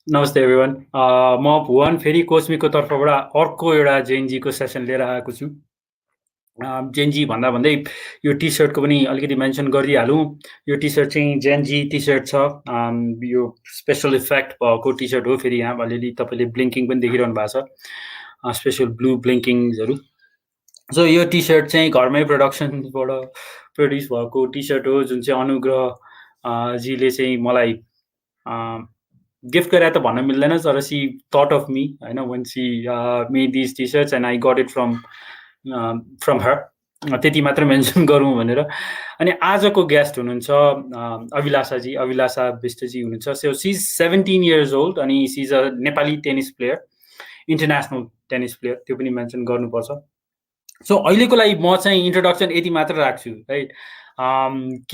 नमस्ते एभ्रिवान म भुवन फेरि कोच्मीको तर्फबाट अर्को एउटा जेएनजीको सेसन लिएर आएको छु जेएनजी भन्दा भन्दै यो टी सर्टको पनि अलिकति मेन्सन गरिदिइहालौँ यो टी सर्ट चाहिँ जेएनजी टी सर्ट छ यो स्पेसल इफेक्ट भएको टी सर्ट हो फेरि यहाँ अलिअलि तपाईँले ब्लिङ्किङ पनि देखिरहनु भएको छ स्पेसल ब्लू ब्लिङ्किङ्सहरू सो यो टी सर्ट चाहिँ घरमै प्रडक्सनबाट प्रड्युस भएको टी सर्ट हो जुन चाहिँ अनुग्रह जीले चाहिँ मलाई गिफ्ट गरेर त भन्न मिल्दैन तर सी थट अफ मी होइन when she made this T shirts and I got it from her त्यति मात्र मेन्सन गरौँ भनेर अनि आजको गेस्ट हुनुहुन्छ अभिलाषा बिष्टजी हुनुहुन्छ so she is 17 years old अनि she is a Nepali tennis player international tennis player त्यो पनि मेन्सन गर्नुपर्छ सो अहिलेको लागि म चाहिँ इन्ट्रोडक्सन यति मात्र राख्छु है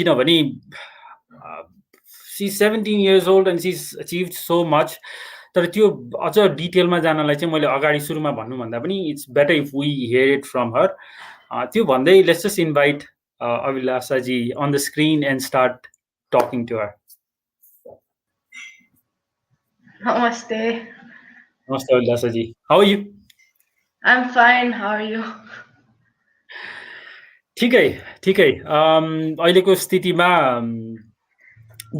किनभने C 17 years old and she's achieved so much तर त्यो अझ डिटेलमा जानलाई चाहिँ मैले अगाडि सुरुमा भन्नुभन्दा पनि it's better if we hear it from her त्यो भन्दै लेट्स जस्ट इन्भाइट अभिलाषाजी on the screen and start talking to her Namaste. नमस्ते अभिलाषाजी how are you I'm fine. How are you? ठिकै अहिलेको स्थितिमा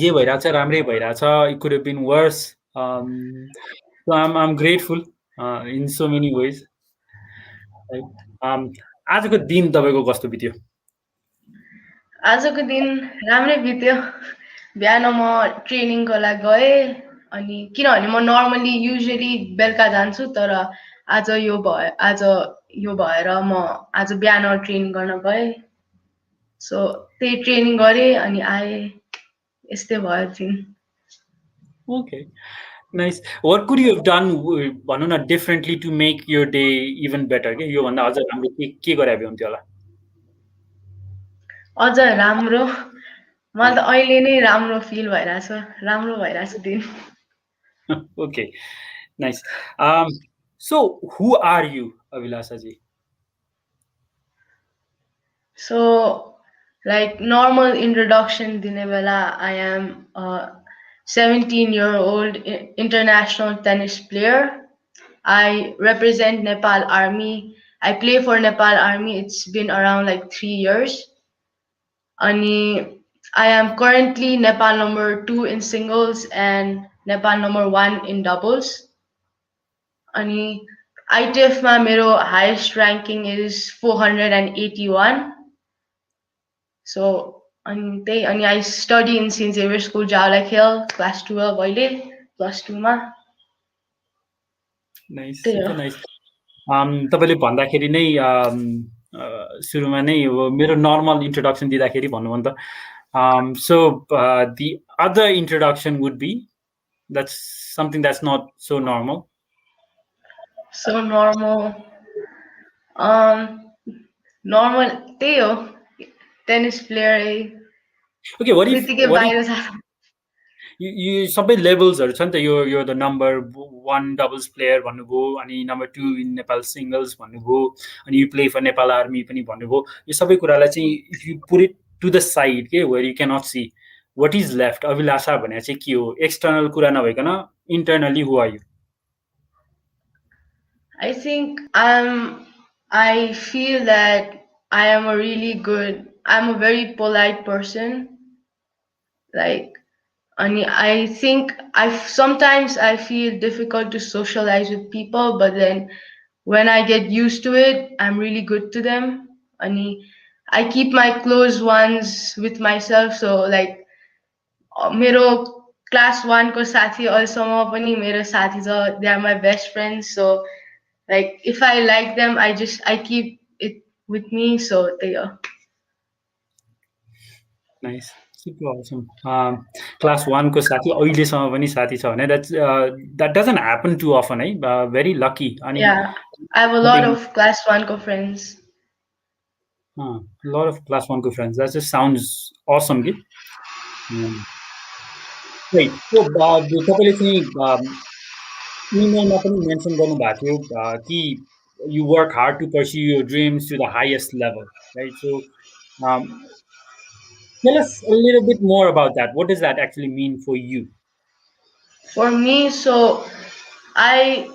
जे भइरहेछ राम्रै भइरहेछ it could have been worse I'm grateful in so many ways आजको दिन तपाईँको कस्तो बित्यो आजको दिन राम्रै बित्यो बिहान म ट्रेनिङको लागि गएँ अनि किनभने म नर्मली युजुअली बेलुका जान्छु तर आज यो भएर म आज बिहान ट्रेनिङ गर्न गएँ सो त्यही ट्रेनिङ गरेँ अनि आएँ यस्तै भयो दिन Okay, nice. What could you have done, भनौँ न differently to make your day even better? के योभन्दा अझ राम्रो के गरे भए हुन्थ्यो होला अझ राम्रो मलाई त अहिले नै राम्रो फिल भइरहेछ दिन Okay, nice. So who are you, Abhilasha ji? So, like normal introduction dine bela, I am a 17-year-old international tennis player. I represent Nepal Army. I play for Nepal Army. It's been around like 3 years. Ani, I am currently Nepal number 2 in singles and Nepal number 1 in doubles. Ani, ITF ma mero highest ranking is 481. So, and I study in St. Xavier School, Jawlak Hill, class 12 अहिले plus 2 मा Nice, super nice. तपाईँले भन्दाखेरि नै सुरुमा नै मेरो normal introduction दिँदाखेरि भन्नुभयो नि त so the other introduction would be that's something that's not so normal. So normal. Normal त्यही हो tennis player Okay, what if you सबै लेभल्सहरु छ नि त यो द नम्बर 1 डबल्स प्लेयर भन्नुभयो अनि नम्बर 2 इन नेपाल सिंगल्स भन्नुभयो अनि you play for Nepal army पनि भन्नुभयो यो सबै कुरालाई चाहिँ if you put it to the side के where you can not see what is left Abhilasha भने चाहिँ के हो एक्सटर्नल कुरा नभइकन internally who are you I think I feel that I'm a very polite person. Like, and I think sometimes I feel difficult to socialize with people, but then when I get used to it, I'm really good to them. And I keep my close ones with myself. So like, मेरो class 1 को साथी अहिलेसम्म पनि मेरो साथी छ, they are my best friends. So like if I like them, I keep it with me. So they are nice. Super awesome. Class 1 को साथी अहिलेसम्म पनि साथी छ भने that doesn't happen too often है very lucky अनि yeah I have a lot of class 1 को friends. A lot of class 1 को friends. That just sounds awesome के Right. So तपाईँले चाहिँ इमेलमा पनि मेन्सन गर्नुभएको थियो कि you work hard to pursue your dreams to the highest level, right? So tell us a little bit more about that. What does that actually mean for you? For me, so I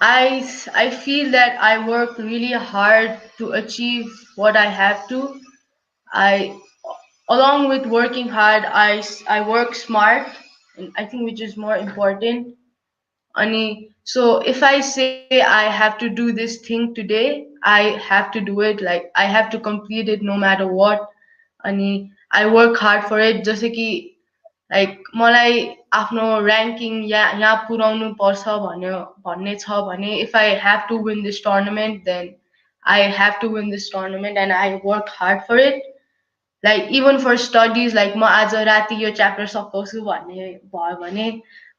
I feel that I work really hard to achieve what I have to. I along with working hard, I work smart, and I think which is more important. Ani, so if I say I have to do this thing today, I have to do it. Like I have to complete it no matter what. Ani, I work hard for it. जैसे कि like मलाई आफ्नो ranking यहाँ पुऱ्याउनु पर्छ भन्ने छ भने if I have to win this tournament then I have to win this tournament and I work hard for it like even for studies like म आज राति यो च्याप्टर सकाउँछु भन्ने भयो भने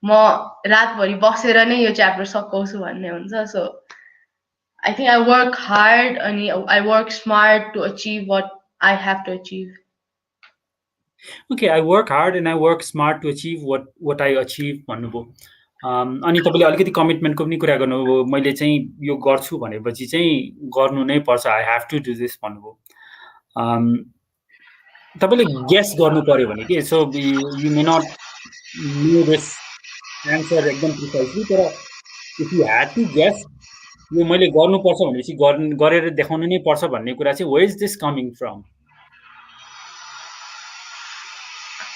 म रातभरि बसेर नै यो च्याप्टर सकाउँछु भन्ने हुन्छ so I think I work hard अनि I work smart to achieve what I have to achieve okay I work hard and I work smart to achieve what I achieve भन्नुभयो अनि तपाईँले अलिकति कमिटमेन्टको पनि कुरा गर्नुभयो मैले चाहिँ यो गर्छु भनेपछि चाहिँ गर्नु नै पर्छ I have to do this भन्नुभयो तपाईँले गेस गर्नु पर्यो भने के so you may not know this answer एकदम प्रिसाइजली तर if you had to guess यो मैले गर्नुपर्छ भनेपछि गरेर देखाउनु नै पर्छ भन्ने कुरा चाहिँ where is this coming from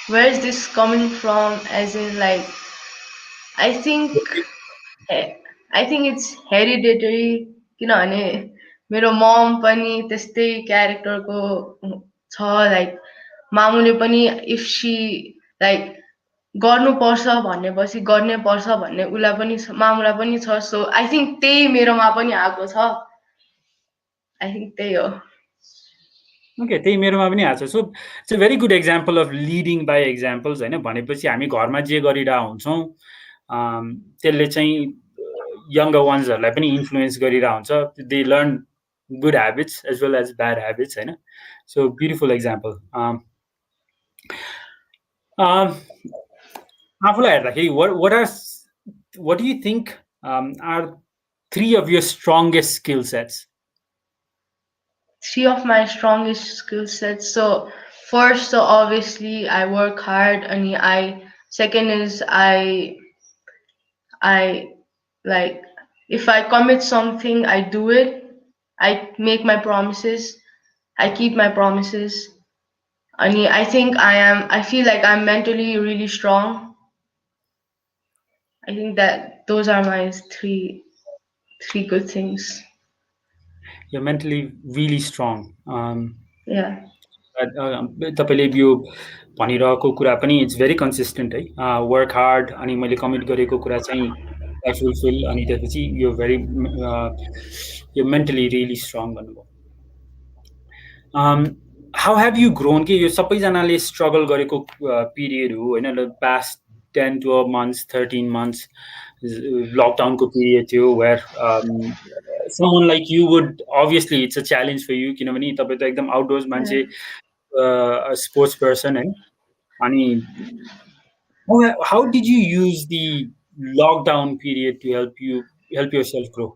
where is this coming from as in like I think I think it's hereditary किनभने मेरो मम पनि त्यस्तै क्यारेक्टरको छ लाइक मामुले पनि इफ सी लाइक गर्नुपर्छ भनेपछि गर्नै पर्छ भन्ने उसलाई पनि मामुलाई पनि छ सो आई थिङ्क त्यही मेरोमा पनि आएको छ आई थिङ्क त्यही हो ओके त्यही मेरोमा पनि आएको छ so it's a very good example of leading by examples होइन भनेपछि हामी घरमा जे गरिरहेको हुन्छौँ त्यसले चाहिँ यङ्गर वान्सहरूलाई पनि इन्फ्लुएन्स गरिरहेको हुन्छ they learn good habits as well as bad habits होइन सो ब्युटिफुल एक्जाम्पल आफूलाई हेर्दाखेरि what do you think are 3 of your strongest skill sets? 3 of my strongest skill sets. So first, so obviously I work hard, and second is I like if I commit something, I do it. I make my promises. I keep my promises. And I think I feel like I'm mentally really strong. I think that those are my three good things. You're mentally really strong. Yeah. तपाईँले यो भनिरहेको कुरा पनि it's very consistent है work hard अनि मैले commit गरेको कुरा चाहिँ आई फुलफिल अनि त्यसपछि यो भेरी यो मेन्टली रियली स्ट्रङ भन्नुभयो हाउ हेभ यु ग्रोन के यो सबैजनाले स्ट्रगल गरेको पिरियड हो होइन पास्ट 10-12 months 13 months लकडाउनको पिरियड थियो where someone like you would obviously it's a challenge for you किनभने तपाईँ त एकदम आउटडोर्स मान्छे स्पोर्ट्स पर्सन है अनि how did you use the lockdown period to help yourself grow?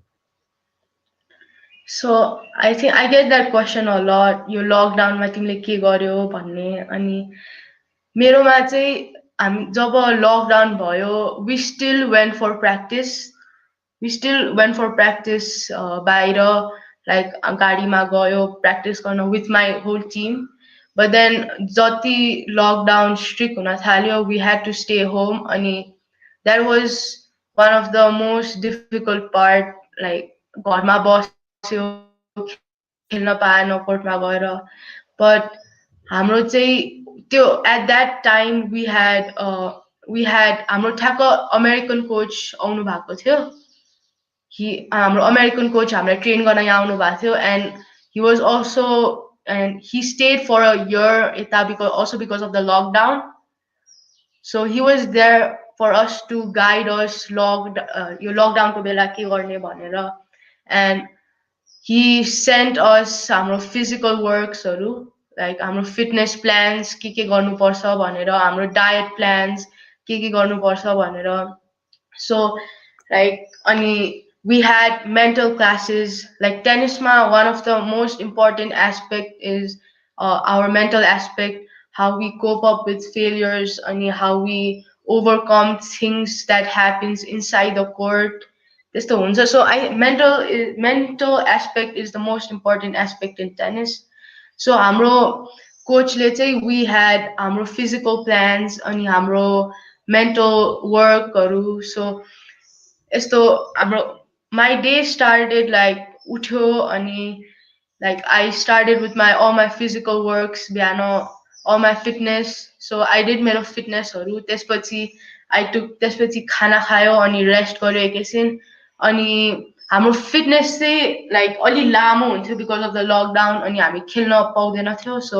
So I think I get that question a lot. यो लकडाउनमा तिमीले के गर्यो भन्ने अनि मेरोमा चाहिँ हामी जब लकडाउन भयो we still went for practice. We still went for practice बाहिर like गाडीमा गयो practice गर्न with my whole team. But then जति lockdown strict हुन थाल्यो we had to stay home अनि that was one of the most difficult part like घरमा बस्यो खेल्न पाएन कोर्टमा गएर but हाम्रो चाहिँ त्यो at that time we had हाम्रो ठ्याक्क अमेरिकन कोच आउनु भएको थियो हाम्रो अमेरिकन कोच हामीलाई ट्रेन गर्न यहाँ आउनु भएको थियो and he was also and he stayed for a year यता because of the lockdown so he was there for us to guide us यो lockdown को बेला के गर्ने भनेर and he sent us हाम्रो physical worksहरू like हाम्रो fitness plans के गर्नुपर्छ भनेर हाम्रो diet plans के गर्नुपर्छ भनेर so like अनि we had mental classes like tennisma one of the most important aspect is our mental aspect how we cope up with failures and how we overcome things that happens inside the court. त्यस्तो हुन्छ. So mental aspect is the most important aspect in tennis. So हाम्रो कोचले चाहिँ we had हाम्रो physical plans अनि हाम्रो mental workहरू. So यस्तो हाम्रो my day started like उठ्यो अनि like I started with my all my physical works बिहान all my fitness. So I did मेरो fitnessहरू. त्यसपछि खाना खायो अनि रेस्ट गर्यो एकैछिन. अनि हाम्रो फिटनेस चाहिँ लाइक अलि लामो हुन्थ्यो बिकज अफ द लकडाउन अनि हामी खेल्न पाउँदैन थियो. सो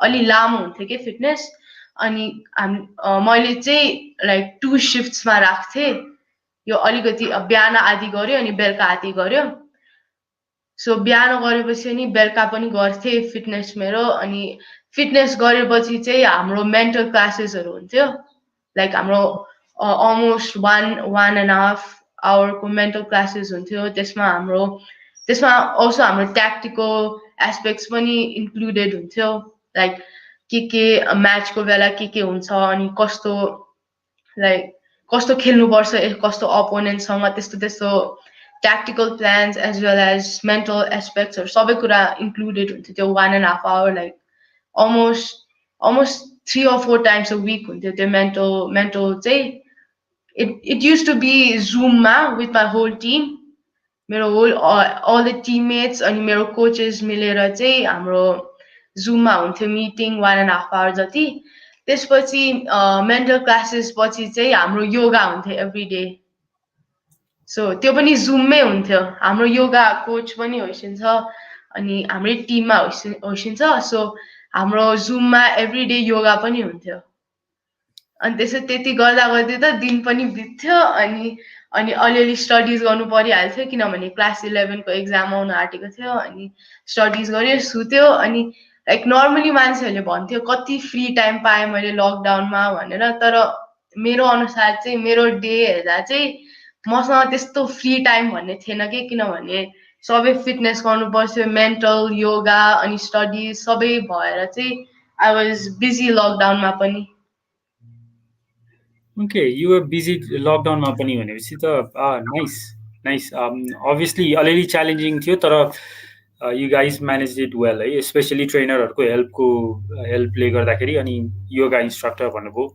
अलि लामो हुन्थ्यो कि फिटनेस. अनि मैले चाहिँ लाइक 2 शिफ्ट्समा राख्थेँ. यो अलिकति बिहान आधी गर्यो अनि बेलुका आधी गर्यो. सो बिहान गरेपछि अनि बेलुका पनि गर्थेँ फिटनेस मेरो. अनि फिटनेस गरेपछि चाहिँ हाम्रो मेन्टल क्लासेसहरू हुन्थ्यो. लाइक हाम्रो अलमोस्ट 1.5 आवरको मेन्टल क्लासेस हुन्थ्यो. त्यसमा अल्सो हाम्रो ट्याक्टिकल एस्पेक्ट्स पनि इन्क्लुडेड हुन्थ्यो. लाइक के म्याचको बेला के हुन्छ अनि कस्तो खेल्नुपर्छ कस्तो अपोनेन्टसँग त्यस्तो tactical plans as well as mental aspects or सबै कुरा included हुन्थ्यो त्यो 1.5 hour. Like almost 3 or 4 times a week हुन्थ्यो त्यो mental चाहिँ. It used to be Zoom with my whole team. मेरो whole all the teammates अनि मेरो coaches मिलेर चाहिँ हाम्रो Zoom हुन्थ्यो मिटिङ 1.5 hour जति. त्यसपछि मेन्टल क्लासेस पछि चाहिँ हाम्रो योगा हुन्थ्यो एभ्री डे. सो त्यो पनि जुममै हुन्थ्यो. हाम्रो योगा कोच पनि होइसिन्छ अनि हाम्रै टिममा होइसिन्छ. सो हाम्रो जुममा एभ्री डे योगा पनि हुन्थ्यो. अनि त्यसो त्यति गर्दा गर्दै त दिन पनि बित्थ्यो. अनि अलिअलि स्टडिज गर्नु परिहाल्थ्यो किनभने क्लास 11 को एक्जाम आउन आँटेको थियो. अनि स्टडिज गऱ्यो सुत्यो. अनि लाइक नर्मली मान्छेहरूले भन्थ्यो कति फ्री टाइम पाएँ मैले लकडाउनमा भनेर. तर मेरो अनुसार चाहिँ मेरो डे हेर्दा चाहिँ मसँग त्यस्तो फ्री टाइम भन्ने थिएन कि. किनभने सबै फिटनेस गर्नु पर्थ्यो, मेन्टल योगा अनि स्टडिज सबै भएर चाहिँ आई वाज बिजी लकडाउनमा पनि. ओके, यु वर बिजी लकडाउनमा पनि भनेपछि त नाइस. अभियसली अलिअलि च्यालेन्जिङ थियो तर you guys manage it well है. स्पेसली ट्रेनरहरूको हेल्पले गर्दाखेरि. अनि योगा इन्स्ट्रक्टर भन्नुभयो.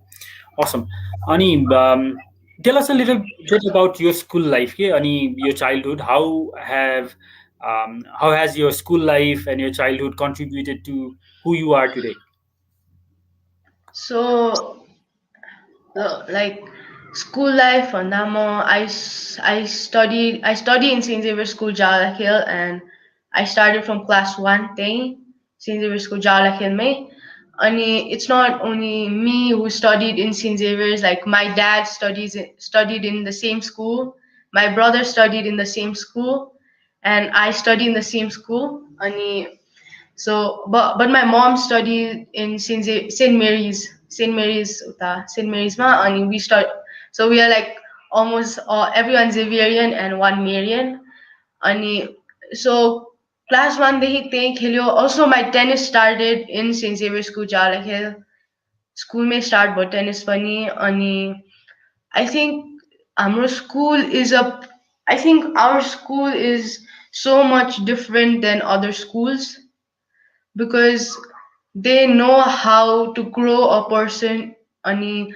असम. अनि tell us a little bit about your school life and your childhood. How has your school life and your childhood contributed to who you are today? So like school life I studied in St. Xavier School Jalakhill and I started from class 1 St. Xavier School Jalakhill mein. And it's not only me who studied in St. Xavier's. Like my dad studied in the same school, my brother studied in the same school, and I studied in the same school. And so but my mom studied in St. Mary's ma, and so we are like almost everyone Xaverian and one Marian. And so class 1 देखि त्यही खेल्यो. Also my tennis started in St. Xavier School Jalakhill. School may start भयो tennis पनि. अनि I think our school is so much different than other schools because they know how to grow a person. अनि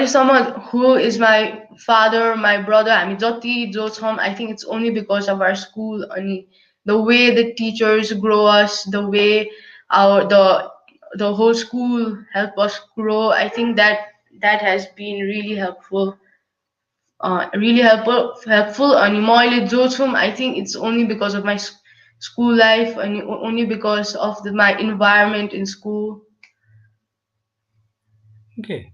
someone who is my father, my brother, हामी जति जो छौं, I think it's only because of our school. अनि the way the teachers grow us, the way the whole school help us grow, I think that has been really helpful. And मैले जो छु, I think it's only because of my school life and only because of my environment in school. Okay.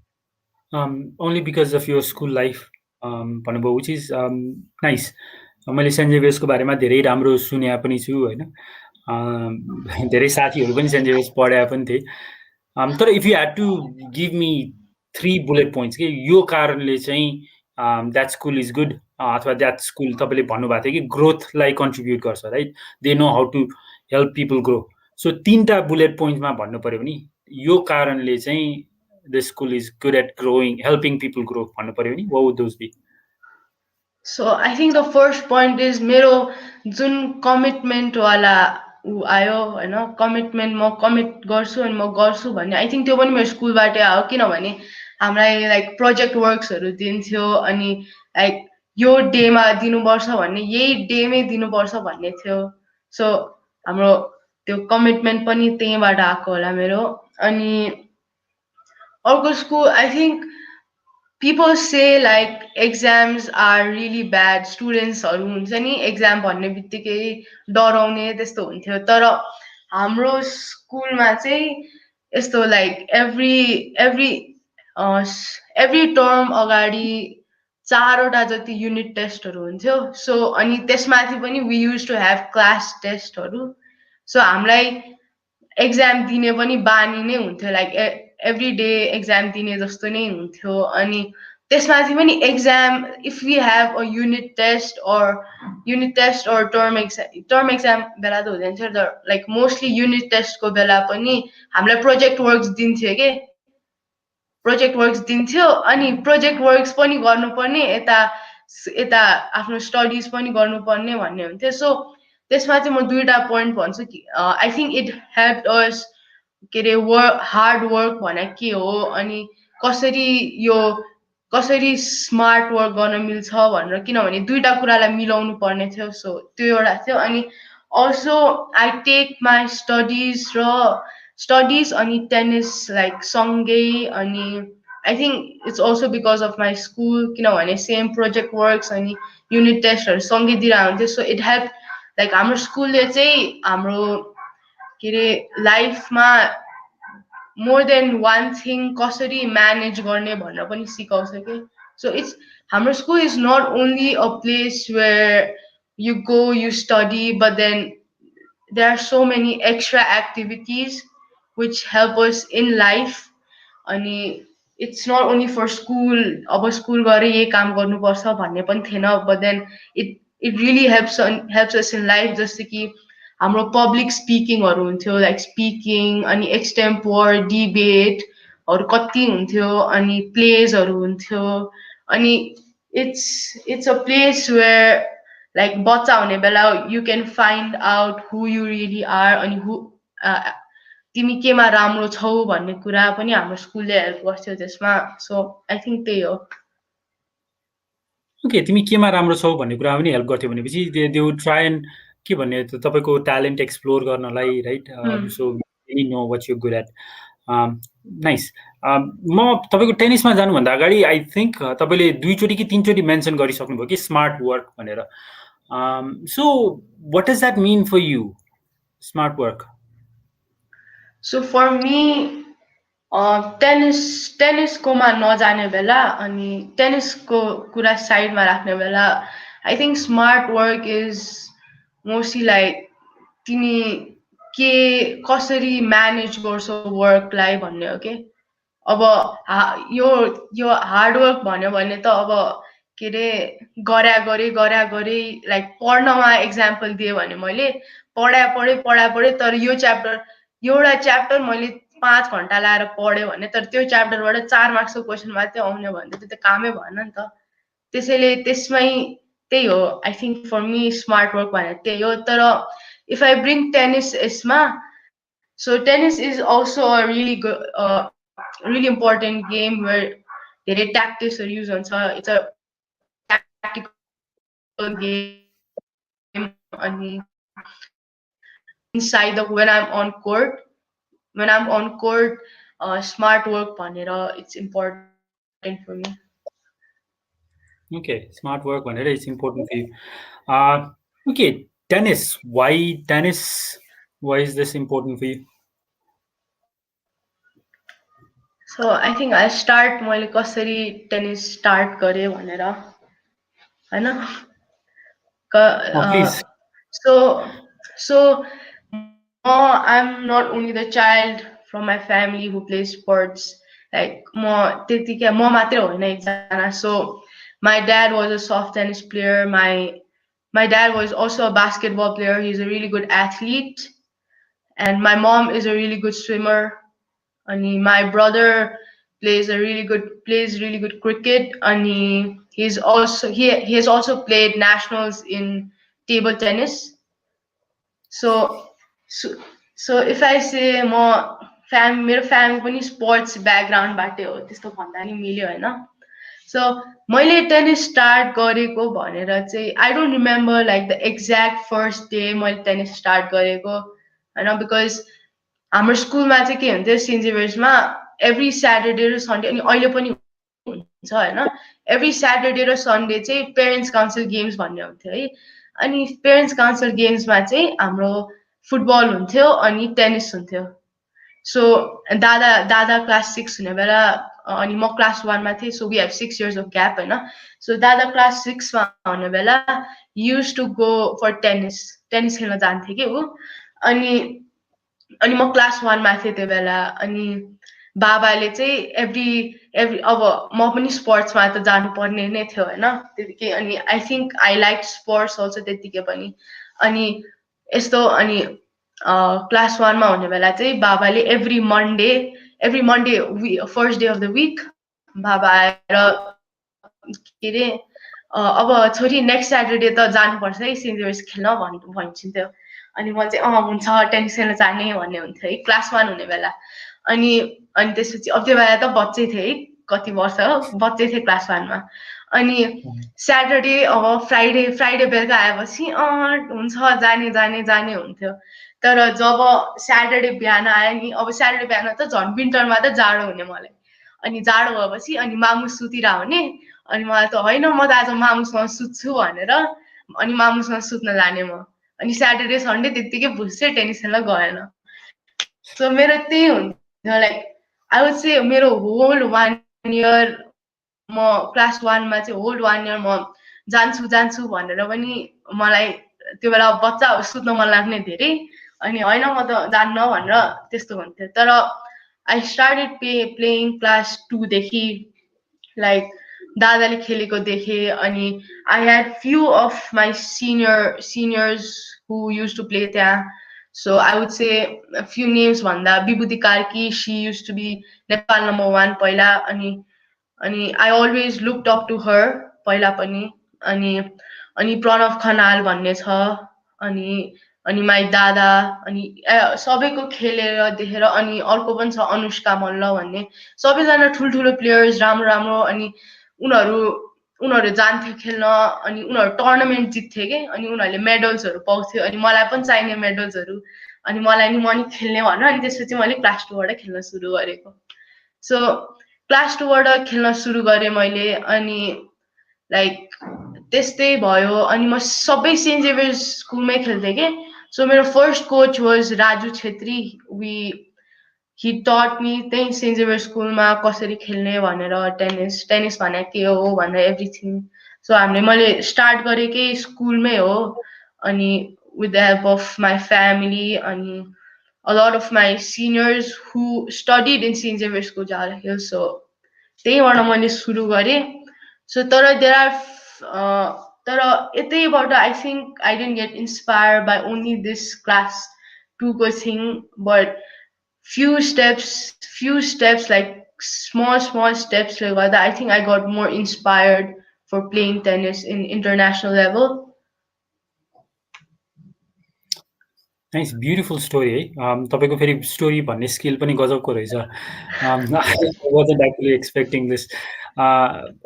Only because of your school life, which is nice. मैले saint जेभियर्सको बारेमा धेरै राम्रो सुने पनि छु हैन. धेरै साथीहरू पनि सेन्ट जेभियर्स पढे पनि थिए. तर if you had to give me 3 bullet points के यो कारणले चाहिँ द्याट स्कुल इज गुड अथवा द्याट स्कुल तपाईले भन्नुभएको थियो कि ग्रोथलाई कन्ट्रिब्युट गर्छ, right? They know how to help people grow. So 3टा बुलेट पोइन्टमा भन्नु पर्यो भने यो कारणले चाहिँ this school is good at growing, helping people grow? भन्नु पर्यो नि, what would those be? So I think the first point is मेरो जुन कमिटमेन्ट वाला ऊ आयो होइन, कमिटमेन्ट म कमिट गर्छु अनि म गर्छु भन्ने, आई थिङ्क त्यो पनि मेरो स्कुलबाटै आयो। किनभने हामीलाई लाइक प्रोजेक्ट वर्क्सहरू दिन्थ्यो अनि लाइक यो डेमा दिनुपर्छ भन्ने, यही डेमै दिनुपर्छ भन्ने थियो। सो हाम्रो त्यो कमिटमेन्ट पनि त्यहीँबाट आएको होला मेरो। अनि अर्को school, I think people say like exams are really bad, स्टुडेन्ट्सहरू हुन्छ नि एक्जाम भन्ने बित्तिकै डराउने त्यस्तो हुन्थ्यो। तर हाम्रो स्कुलमा चाहिँ यस्तो like every every every term अगाडि 4वटा जति युनिट टेस्टहरू हुन्थ्यो। सो अनि त्यसमाथि पनि we use to have class टेस्टहरू। सो हामीलाई एक्जाम दिने पनि बानी नै हुन्थ्यो, लाइक एभ्री डे एक्जाम दिने जस्तो नै हुन्थ्यो। अनि त्यसमाथि पनि exam, if we have a unit test or term exam बेला त हुँदैन थियो, तर लाइक मोस्टली युनिट टेस्टको बेला पनि हामीलाई प्रोजेक्ट वर्क्स दिन्थ्यो के, प्रोजेक्ट वर्क्स दिन्थ्यो। अनि प्रोजेक्ट वर्क्स पनि गर्नुपर्ने, यता यता आफ्नो स्टडिज पनि गर्नुपर्ने भन्ने हुन्थ्यो। सो त्यसमा चाहिँ म 2टा पोइन्ट भन्छु कि I think it help us के अरे हार्ड वर्क भने के हो अनि कसरी स्मार्ट वर्क गर्न मिल्छ भनेर, किनभने 2टा कुरालाई मिलाउनु पर्ने थियो। सो त्यो एउटा थियो। अनि also I take my studies अनि टेनिस लाइक सँगै। अनि I think it's also because of my school, किनभने सेम प्रोजेक्ट वर्क्स अनि युनिट टेस्टहरू सँगै दिइरहेको हुन्थ्यो। सो इट हेल्प, लाइक हाम्रो स्कुलले चाहिँ हाम्रो के अरे लाइफमा मोर देन वान थिङ कसरी म्यानेज गर्ने भनेर पनि सिकाउँछ कि। सो इट्स, हाम्रो school is not only a place where you go you study, but then there are so many extra activities which help us in life. अनि it's not only for school, अब school गएर यही काम गर्नुपर्छ भन्ने पनि थिएन, but then it really helps us in life. जस्तो कि हाम्रो पब्लिक स्पिकिङहरू हुन्थ्यो, लाइक स्पिकिङ अनि एक्सटेम्पोर डिबेटहरू कति हुन्थ्यो, अनि प्लेजहरू हुन्थ्यो। अनि it's a place where like बच्चा हुने बेला you can find out who you really are, अनि तिमी केमा राम्रो छौ भन्ने कुरा पनि हाम्रो स्कुलले हेल्प गर्थ्यो त्यसमा। सो आई थिङ्क त्यही हो। ओके, तिमी केमा राम्रो छौ भन्ने कुरा पनि हेल्प गर्थ्यो भनेपछि दे वुड ट्राई एन्ड के भन्ने तपाईँको ट्यालेन्ट एक्सप्लोर गर्नलाई, right? So you know what you good at. Nice. म तपाईँको टेनिसमा जानुभन्दा अगाडि आई थिङ्क तपाईँले 2चोटि कि 3चोटि मेन्सन गरिसक्नुभयो कि स्मार्ट वर्क भनेर। So what does that mean for you, smart work? So for me टेनिसकोमा नजाने बेला अनि टेनिसको कुरा साइडमा राख्ने बेला, I think smart work is mostly like तिमी कसरी म्यानेज गर्छौ वर्कलाई भन्ने हो कि। अब यो हार्डवर्क भन्यो भने त अब के अरे गरे लाइक पढ्नमा एक्जाम्पल दिएँ भने मैले पढाएँ, तर यो एउटा च्याप्टर मैले 5 घन्टा लाएर पढ्यो भने, तर त्यो च्याप्टरबाट 4 मार्क्सको क्वेसन मात्रै आउने भने त्यो त कामै भएन नि त। त्यसैले त्यसमै त्यही हो, I think for me smart work भनेर त्यही हो। तर इफ आई ब्रिङ टेनिस यसमा, so tennis is also a really important game where धेरै ट्याक्टिक्सहरू युज हुन्छ। It's a tactical game. अनि inside the when I'm on court, smart work भनेर it's important for me. Okay, smart work भनेर it's important for you. Okay, tennis. Why tennis? Why is this important for you? So I think I start मैले कसरी tennis start गरेँ भनेर हैन। Please. So I'm not only the child from my family who plays sports, like म मात्रै होइन एकजना। So my dad was a soft tennis player, my dad was also a basketball player, he's a really good athlete, and my mom is a really good swimmer. And my brother plays really good cricket, and he has also played nationals in table tennis. So so so if I say मेरो family पनि sports ब्याकग्राउन्डबाटै हो त्यस्तो भन्दा नि मिल्यो होइन. So मैले tennis start गरेको भनेर चाहिँ I don't remember like the exact first day मैले टेनिस स्टार्ट गरेको होइन. बिकज हाम्रो स्कुलमा चाहिँ के हुन्थ्यो सेन्ट जेभियर्समा एभ्री स्याटरडे र सन्डे, अनि अहिले पनि हुन्छ होइन, एभ्री स्याटरडे र सन्डे चाहिँ पेरेन्ट्स काउन्सिल गेम्स भन्ने हुन्थ्यो है. अनि पेरेन्ट्स काउन्सिल गेम्समा चाहिँ हाम्रो फुटबल हुन्थ्यो अनि टेनिस हुन्थ्यो. सो दादा क्लास 6 हुने बेला अनि म क्लास 1मा थिएँ. So we have 6 years of gap होइन. सो दादा क्लास 6मा हुने बेला use to go for tennis खेल्न जान्थेँ कि ऊ. अनि अनि म क्लास 1मा थिएँ त्यो बेला. अनि बाबाले चाहिँ एभ्री अब म पनि स्पोर्ट्समा त जानुपर्ने नै थियो होइन त्यतिकै. अनि I think I like sports also त्यतिकै पनि. अनि यस्तो अनि क्लास 1मा हुने बेला चाहिँ बाबाले every Monday first day of the week बाबा आएर के अरे अब छोरी नेक्स्ट स्याटरडे त जानुपर्छ है सेन्ट जेभियर्स खेल्न भनिन्थ्यो. अनि म चाहिँ हुन्छ टेनिस खेल्न जाने भन्ने हुन्थ्यो है क्लास 1 हुने बेला. अनि अनि त्यसपछि अब त्यो बेला त बच्चै थिएँ है, कति वर्ष हो बच्चै थिएँ क्लास 1मा. अनि स्याटरडे अब फ्राइडे बेलुका आएपछि हुन्छ जाने जाने जाने हुन्थ्यो. तर जब स्याटरडे बिहान आयो नि, अब स्याटरडे बिहान त झन् विन्टरमा त जाडो हुने मलाई. अनि जाडो भएपछि अनि मामु सुतिरह हुने. अनि मलाई त होइन म त आज मामुसँग सुत्छु भनेर अनि मामुसँग सुत्न जाने म. अनि स्याटरडे सन्डे त्यत्तिकै भुस्से टेनिस खेल्न गएन. सो मेरो त्यही हुन्थ्यो लाइक आई वुड से मेरो होल 1 year म क्लास 1मा चाहिँ होल 1 year म जान्छु भनेर पनि मलाई त्यो बेला बच्चा सुत्न मन लाग्ने धेरै. अनि होइन म त जान्न भनेर त्यस्तो हुन्थ्यो. तर आई स्टार्टेड प्लेइङ क्लास 2 देखि लाइक दादाले खेलेको देखेँ. अनि I had few of my seniors who used to play त्यहाँ. So I would say few names भन्दा Vibhuti Karki, she used to be Nepal number 1 पहिला. अनि I always looked up to her पहिला पनि. अनि अनि प्रणव खनाल भन्ने छ. अनि अनि माई दादा अनि सबैको खेलेर देखेर. अनि अर्को पनि छ अनुष्का मल्ल भन्ने. सबैजना ठुल्ठुलो प्लेयर्स राम्रो. अनि उनीहरू जान्थे खेल्न. अनि उनीहरू टुर्नामेन्ट जित्थे कि. अनि उनीहरूले मेडल्सहरू पाउँथ्यो. अनि मलाई पनि चाहिने मेडल्सहरू. अनि मलाई नि म नि खेल्ने भनेर. अनि त्यसपछि मैले क्लास 2बाट खेल्न सुरु गरेको. सो क्लास 2बाट खेल्न सुरु गरेँ मैले. अनि लाइक त्यस्तै भयो. अनि म सबै सेन्ट जेभियर्स स्कुलमै खेल्थेँ कि. सो मेरो first coach was Raju Chhetri. He टट मी त्यही सेन्ट जेभियर्स स्कुलमा कसरी खेल्ने भनेर टेनिस भने के हो भनेर एभ्रिथिङ. सो मैले स्टार्ट गरेकै स्कुलमै हो. अनि with the help of my family अनि a lot of my seniors who studied in St. Xavier's School Jala Hills. So त्यहीबाट मैले सुरु गरेँ. सो तर तर यतैबाट I think I didn't get inspire by only this class 2 को thing. But few steps like small steps like that, I think I got more inspired for playing tennis in international level. Nice beautiful story है. तपाईँको फेरि story भन्ने skill पनि गजबको रहेछ. I wasn't actually expecting this.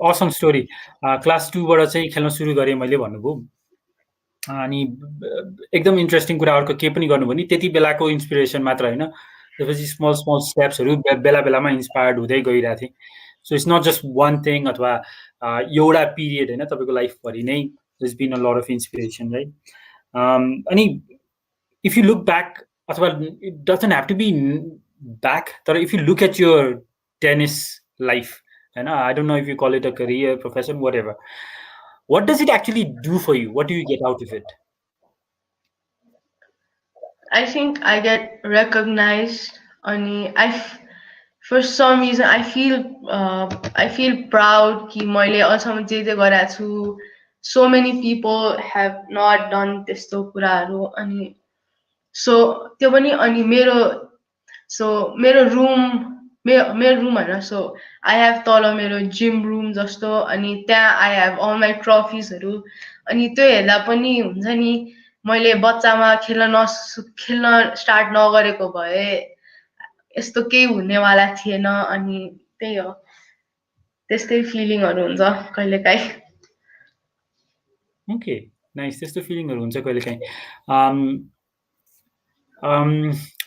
Awesome story. Class 2बाट चाहिँ खेल्न सुरु गरेँ मैले भन्नुभयो. अनि एकदम इन्ट्रेस्टिङ कुरा अर्को के पनि गर्नुभयो नि त्यति बेलाको इन्सपिरेसन मात्र होइन. त्यसपछि स्मल स्टेप्सहरू बेला बेलामा इन्सपायर्ड हुँदै गइरहेको थिएँ. So it's not just one thing अथवा एउटा पिरियड होइन, तपाईँको लाइफभरि नै there been a lot of inspiration right. अनि if you look back, it doesn't have to be back, but if you look at your tennis life, and I don't know if you call it a career, profession, whatever, what does it actually do for you? What do you get out of it? I think I get recognized. For some reason I feel proud कि मैले अहिलेसम्म जे जे गरेको छु. So many people have not done त्यस्तो कुराहरू. अनि सो त्यो पनि. अनि मेरो रुम मेरो रुम होइन सो आई हेभ तल मेरो जिम रुम जस्तो अनि त्यहाँ आई हेभ अल माई ट्रफिजहरू अनि त्यो हेर्दा पनि हुन्छ नि मैले बच्चामा खेल्न स्टार्ट नगरेको भए यस्तो केही हुनेवाला थिएन अनि त्यही हो त्यस्तै फिलिङहरू हुन्छ कहिलेकाहीँ ओके नाइस त्यस्तो फिलिङहरू हुन्छ कहिलेकाहीँ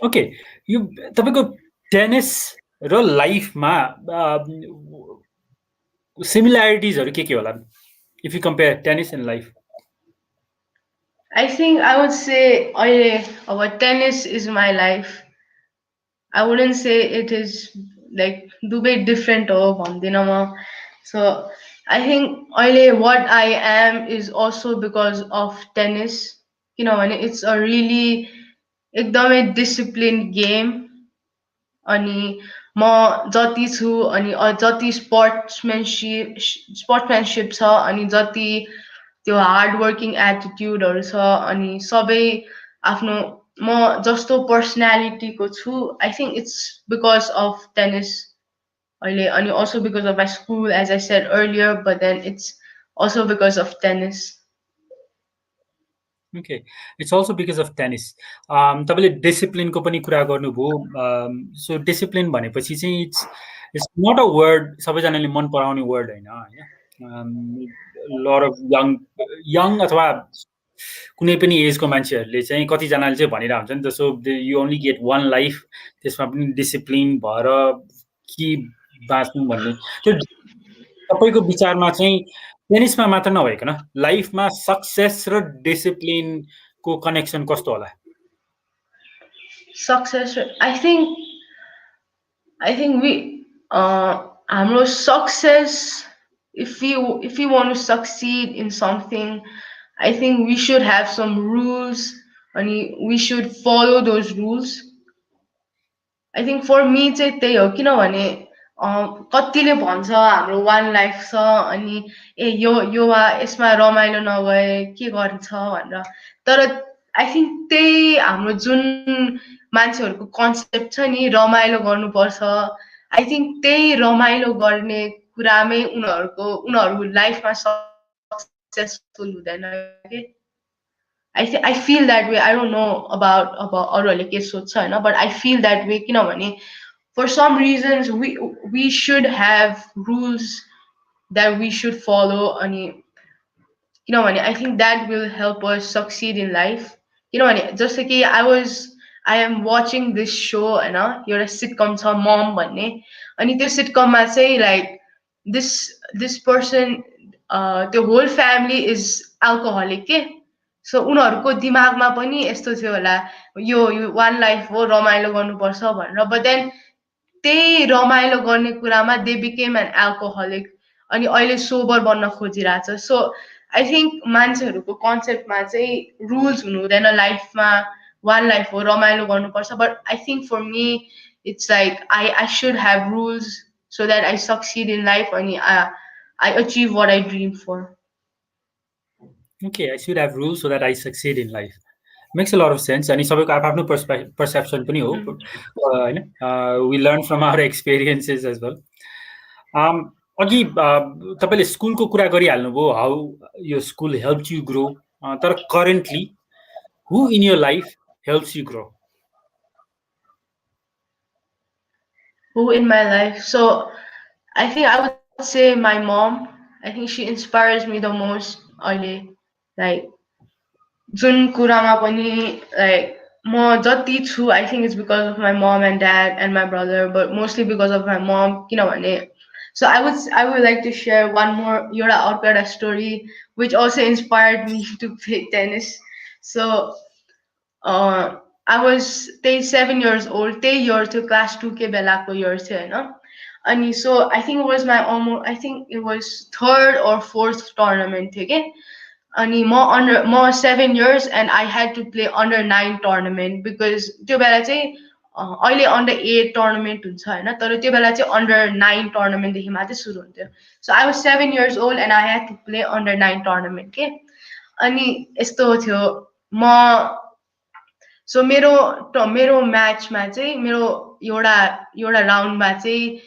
ओके यो तपाईँको टेनिस र लाइफमा सिमिल्यारिटिजहरू के होला if you compare tennis and life I think I would say our tennis is my life. I wouldn't say it is like Dubai different or Bandinama. So I think what I am is also because of tennis. And it's a really एकदमै disciplined game. अनि म जति छु अनि जति sportsmanship छ अनि जति त्यो हार्ड वर्किङ एटिट्युडहरू छ अनि सबै आफ्नो म जस्तो पर्सनालिटीको छु I think it's because of tennis अहिले अनि also because of my school as I said earlier but then it's also because of tennis okay it's also because of tennis तपाईँले डिसिप्लिनको पनि कुरा गर्नुभयो सो डिसिप्लिन भनेपछि चाहिँ it's it's not a word सबैजनाले मन पराउने वर्ड होइन लर अफ यङ अथवा कुनै पनि एजको मान्छेहरूले चाहिँ कतिजनाले चाहिँ भनिरहेको हुन्छ नि त so you only get one life त्यसमा पनि डिसिप्लिन भएर कि बाँच्नु भन्ने त्यो तपाईँको विचारमा चाहिँ टेनिसमा मात्र नभइकन लाइफमा सक्सेस र डिसिप्लिनको कनेक्सन कस्तो होला सक्सेस I think हाम्रो success if we want to succeed in something I think we should have some rules and we should follow those rules I think for me चाहिँ त्यही हो किनभने कतिले भन्छ हाम्रो वान लाइफ छ अनि यो यसमा रमाइलो नभए के गर्छ भनेर तर आई थिङ्क त्यही हाम्रो जुन मान्छेहरूको कन्सेप्ट छ नि रमाइलो गर्नुपर्छ आई थिङ्क त्यही रमाइलो गर्ने कुरामै उनीहरू लाइफमा सक्सेसफुल हुँदैन कि I feel that way. I don't know about अरूहरूले के सोध्छ होइन but I feel that way किनभने for some reasons we should have rules that we should follow अनि किनभने I think that will help us succeed in life किनभने जस्तो कि I am watching this show होइन एउटा सिटकम छ मम भन्ने अनि त्यो सिटकममा चाहिँ like this person त्यो whole family is alcoholic के सो उनीहरूको दिमागमा पनि यस्तो थियो होला यो वान लाइफ हो रमाइलो गर्नुपर्छ भनेर बट देन त्यही रमाइलो गर्ने कुरामा दे बिकेम एन एल्कोहलिक अनि अहिले सोबर बन्न खोजिरहेछ सो आई थिङ्क मान्छेहरूको कन्सेप्टमा चाहिँ रुल्स हुनु हुँदैन लाइफमा वान लाइफ हो रमाइलो गर्नुपर्छ but I think for me it's like I should have rules so that I succeed in life अनि I achieve what I dream for Okay, I should have rules so that I succeed in life. Makes a lot of sense. अनि सबैको आफ्नो perception पनि हो होइन we learn from our experiences as well. अघि तपाईँले स्कुलको कुरा गरिहाल्नुभयो हाउ यो स्कुल हेल्प्स यु ग्रो तर currently who in your life helps you grow? Who in my life? So I think I would say my mom. I think she inspires me the most. Like जुन कुरामा पनि like म जति छु I think it's because of my mom and dad and my brother, but mostly because of my mom. किनभने so I would like to share one more एउटा story which also inspired me to play tennis. So I was 7 years old. त्यही year थियो class 2 के बेलाको year थियो होइन अनि so I think it was I think it was third or fourth tournament थियो के अनि म 7 years and I had to play under 9 tournament because त्यो बेला चाहिँ अहिले under 8 tournament हुन्छ होइन तर त्यो बेला चाहिँ under 9 tournament देखि मात्रै सुरु हुन्थ्यो so I was 7 years old and I had to play under 9 tournament के अनि यस्तो थियो म सो मेरो म्याचमा चाहिँ मेरो एउटा एउटा राउन्डमा चाहिँ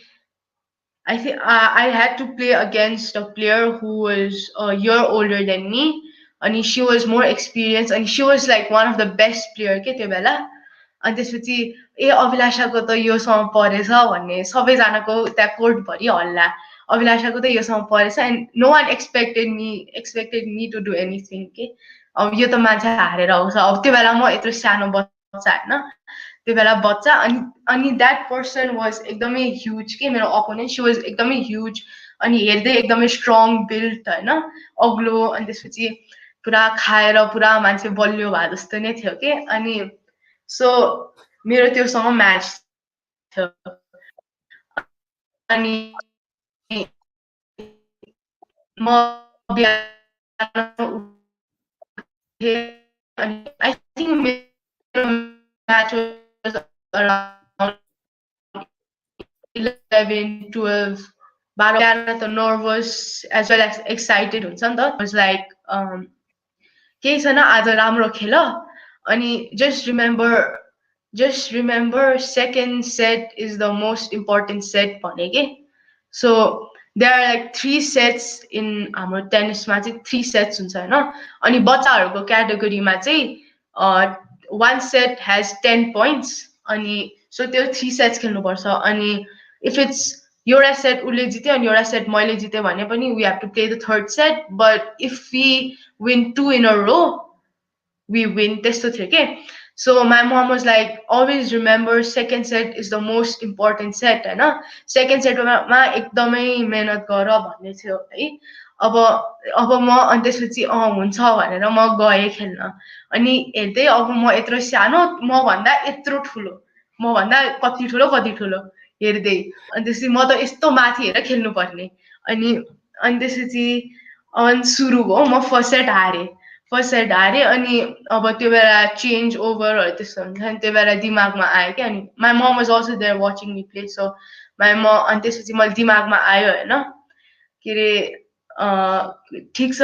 I think I had to play against a player who was a year older than me, and she was more experienced, and she was like one of the best player के त्यो बेला. अनि त्यसपछि अभिलाषाको त योसँग परेछ भन्ने सबैजनाको त्यहाँ कोर्टभरि हल्ला. अभिलाषाको त योसँग परेछ and no one expected me to do anything के. अब यो त मान्छे हारेर आउँछ. अब त्यो बेला म यत्रो सानो बच्चा होइन, त्यो बेला बच्चा. अनि द्याट पर्सन वाज एकदमै ह्युज के मेरो अपोनेन्ट. सी वाज एकदमै ह्युज अनि हेर्दै एकदमै स्ट्रङ बिल्ड होइन, अग्लो. अनि त्यसपछि पुरा खाएर पुरा मान्छे बलियो भए जस्तो नै थियो कि. अनि सो मेरो त्योसँग म्याच थियो. अनि म बिहान उठेँ अनि आई थिङ्क मेरो म्याच वाज अराउन्ड 11-12 12 बिहान त nervous as well as excited हुन्छ नि त. वाज लाइक केही छैन, आज राम्रो खेल. अनि just remember second set is the most important set भने के. So there are like 3 sets in हाम्रो टेनिसमा चाहिँ 3 sets हुन्छ होइन. अनि बच्चाहरूको क्याटेगोरीमा चाहिँ 1 set has 10 points. अनि सो त्यो 3 sets खेल्नुपर्छ. अनि इफ इट्स एउटा सेट उसले जित्यो अनि एउटा सेट मैले जितेँ भने पनि we have to play the third set. But if we win 2 in a row, we win. त्यस्तो थियो के. So my mom was like, always remember second set is the most important set होइन. Second सेटमा एकदमै मेहनत गर भन्ने थियो है. अब म अनि त्यसपछि हुन्छ भनेर म गएँ खेल्न. अनि हेर्दै अब म यत्रो सानो, मभन्दा यत्रो ठुलो, मभन्दा कति ठुलो हेर्दै. अनि त्यसपछि म त यस्तो माथि हेरेर खेल्नुपर्ने. अनि अनि त्यसपछि सुरु भयो. म फर्स्ट सेट हारेँ. अनि अब त्यो बेला चेन्ज ओभरहरू त्यस्तो हुन्छ नि, त्यो बेला दिमागमा आयो क्या. अनि my mom was also there watching me play. So अनि त्यसपछि मैले दिमागमा आयो होइन के अरे ठिक छ,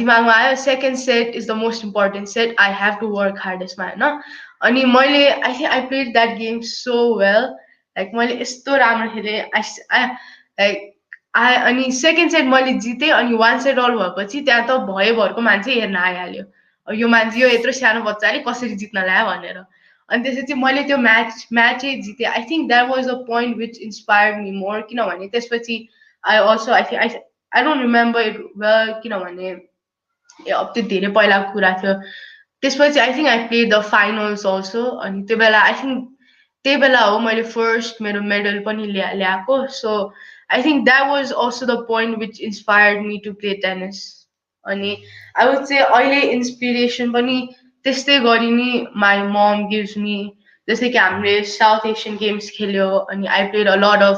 दिमागमा आयो second set is the most important set, I have to work hard यसमा होइन. अनि मैले I played that game so well. Like मैले यस्तो राम्रो खेलेँ. लाइक अनि सेकेन्ड सेट मैले जितेँ. अनि 1 सेट अल भएपछि त्यहाँ त भरको मान्छे हेर्न आइहाल्यो. यो मान्छे यो यत्रो सानो बच्चाले कसरी जित्न ल्यायो भनेर. अनि त्यसपछि मैले त्यो म्याचै जितेँ. I think that was the point which inspired me more. किनभने त्यसपछि I don't remember it well किनभने अब त्यो धेरै पहिलाको कुरा थियो. त्यसपछि I think I play the finals also. अनि त्यो बेला आई थिङ्क त्यही बेला हो मैले फर्स्ट मेरो मेडल पनि ल्याएको. So I think that was also the point which inspired me to play tennis. अनि आई वुड से अहिले इन्सपिरेसन पनि त्यस्तै गरी नै माई मम गिभ्स मी. जस्तै कि हामीले साउथ एसियन गेम्स खेल्यो. अनि I played a lot of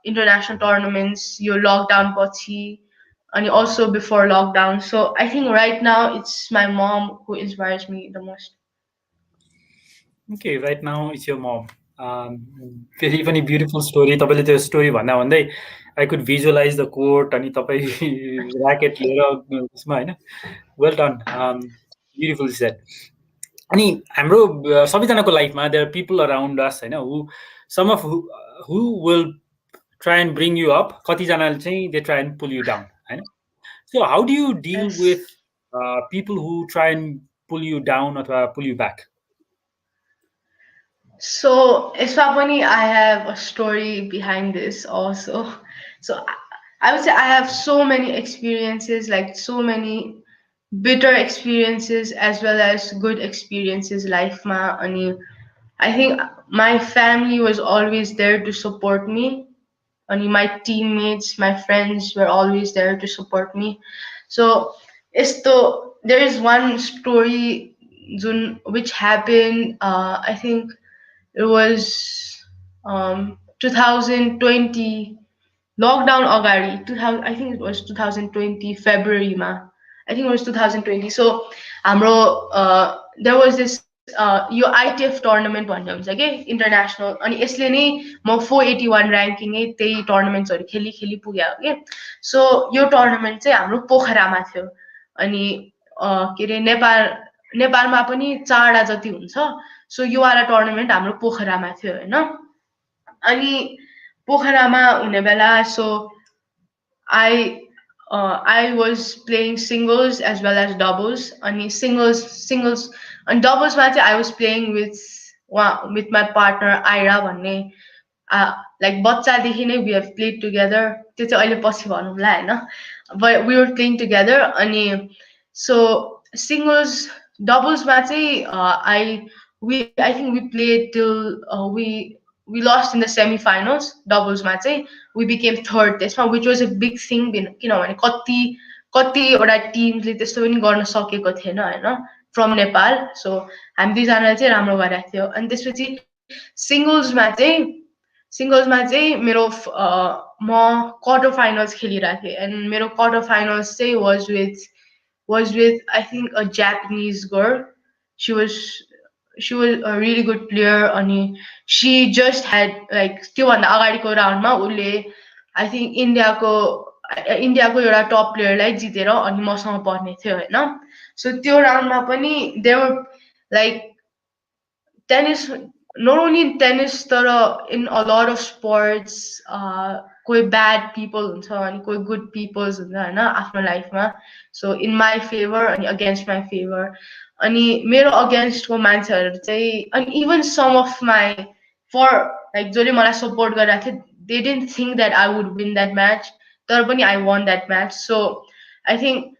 international tournaments यो लकडाउन पछि अनि also before lockdown. So I think right now it's my mom who inspires me the most. Okay, right now it's your mom. फेरि पनि beautiful story. तपाईँले त्यो story भन्दै I could visualise the court अनि तपाईँ racket लिएर उसमा होइन. Well done, beautiful set. अनि हाम्रो सबैजनाको लाइफमा there are people around us होइन, some of who will try and bring you up. कतिजनाले चाहिँ they try and pull you down होइन. So how do you deal with people who try and pull you down अथवा pull you back? So, यसमा पनि I have a story behind this also. So, I would say I have so many experiences, like so many bitter experiences as well as good experiences life ma. Ani I think my family was always there to support me. Ani my teammates, my friends were always there to support me. So, there is one story which happened, I think it was 2020 lockdown agadi. 2000, I think it was 2020 February ma. I think it was 2020. So हाम्रो there was this यो ITF tournament भन्ने हुन्छ के international. अनि यसले नै म 481 ranking त्यही टुर्नामेन्ट्सहरू खेली पुग्यो के. सो यो टुर्नामेन्ट चाहिँ हाम्रो पोखरामा थियो. अनि के अरे नेपाल नेपालमा पनि 4वटा जति हुन्छ। सो योवाला टुर्नामेन्ट हाम्रो पोखरामा थियो होइन। अनि पोखरामा हुने बेला so I was playing singles as well as doubles. And singles and doubles match I was playing with my partner Ira भन्ने like बच्चादेखि नै we have played together. त्यो चाहिँ अहिले पछि भनौँला हैन, but we were playing together. अनि so singles doublesमा चाहिँ I think we played till we lost in the semi-finals. Doublesमा चाहिँ we became third त्यसमा, which was a big thing किनभने कतिवटा टिमले त्यस्तो पनि गर्न सकेको थिएन हैन फ्रम नेपाल. सो हामी दुईजनाले चाहिँ राम्रो गरेको थियो. अनि त्यसपछि सिङ्गल्समा चाहिँ मेरो म क्वार्टर फाइनल्स खेलिरहेको थिएँ. एन्ड मेरो क्वार्टर फाइनल्स चाहिँ was with I think a Japanese girl. She was a really good player. And she just had like त्योभन्दा अगाडिको राउन्डमा उसले I think इन्डियाको एउटा टप प्लेयरलाई जितेर अनि मसँग पर्ने थियो होइन. सो त्यो राउन्डमा पनि they were like tennis, not only tennis तर in a lot of sports कोही bad people हुन्छ अनि कोही good people हुन्छ हैन आफ्नो लाइफमा. सो in my favor अनि against my favor. अनि मेरो against को मान्छेहरु चाहिँ अनि even some of my for like जसले मलाई सपोर्ट गरिरहेको थियो, they didn't think that I would win that match. तर पनि I won that match. So I think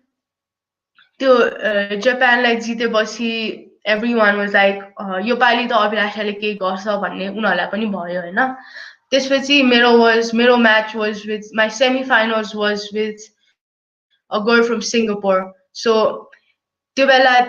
त्यो जापानलाई जितेपछि everyone was like यो पालि त अभिलाषाले केही गर्छ भन्ने उनीहरुलाई पनि भयो हैन. त्यसपछि मेरो match was with my semi-finals was with a girl from Singapore. So त्यो बेला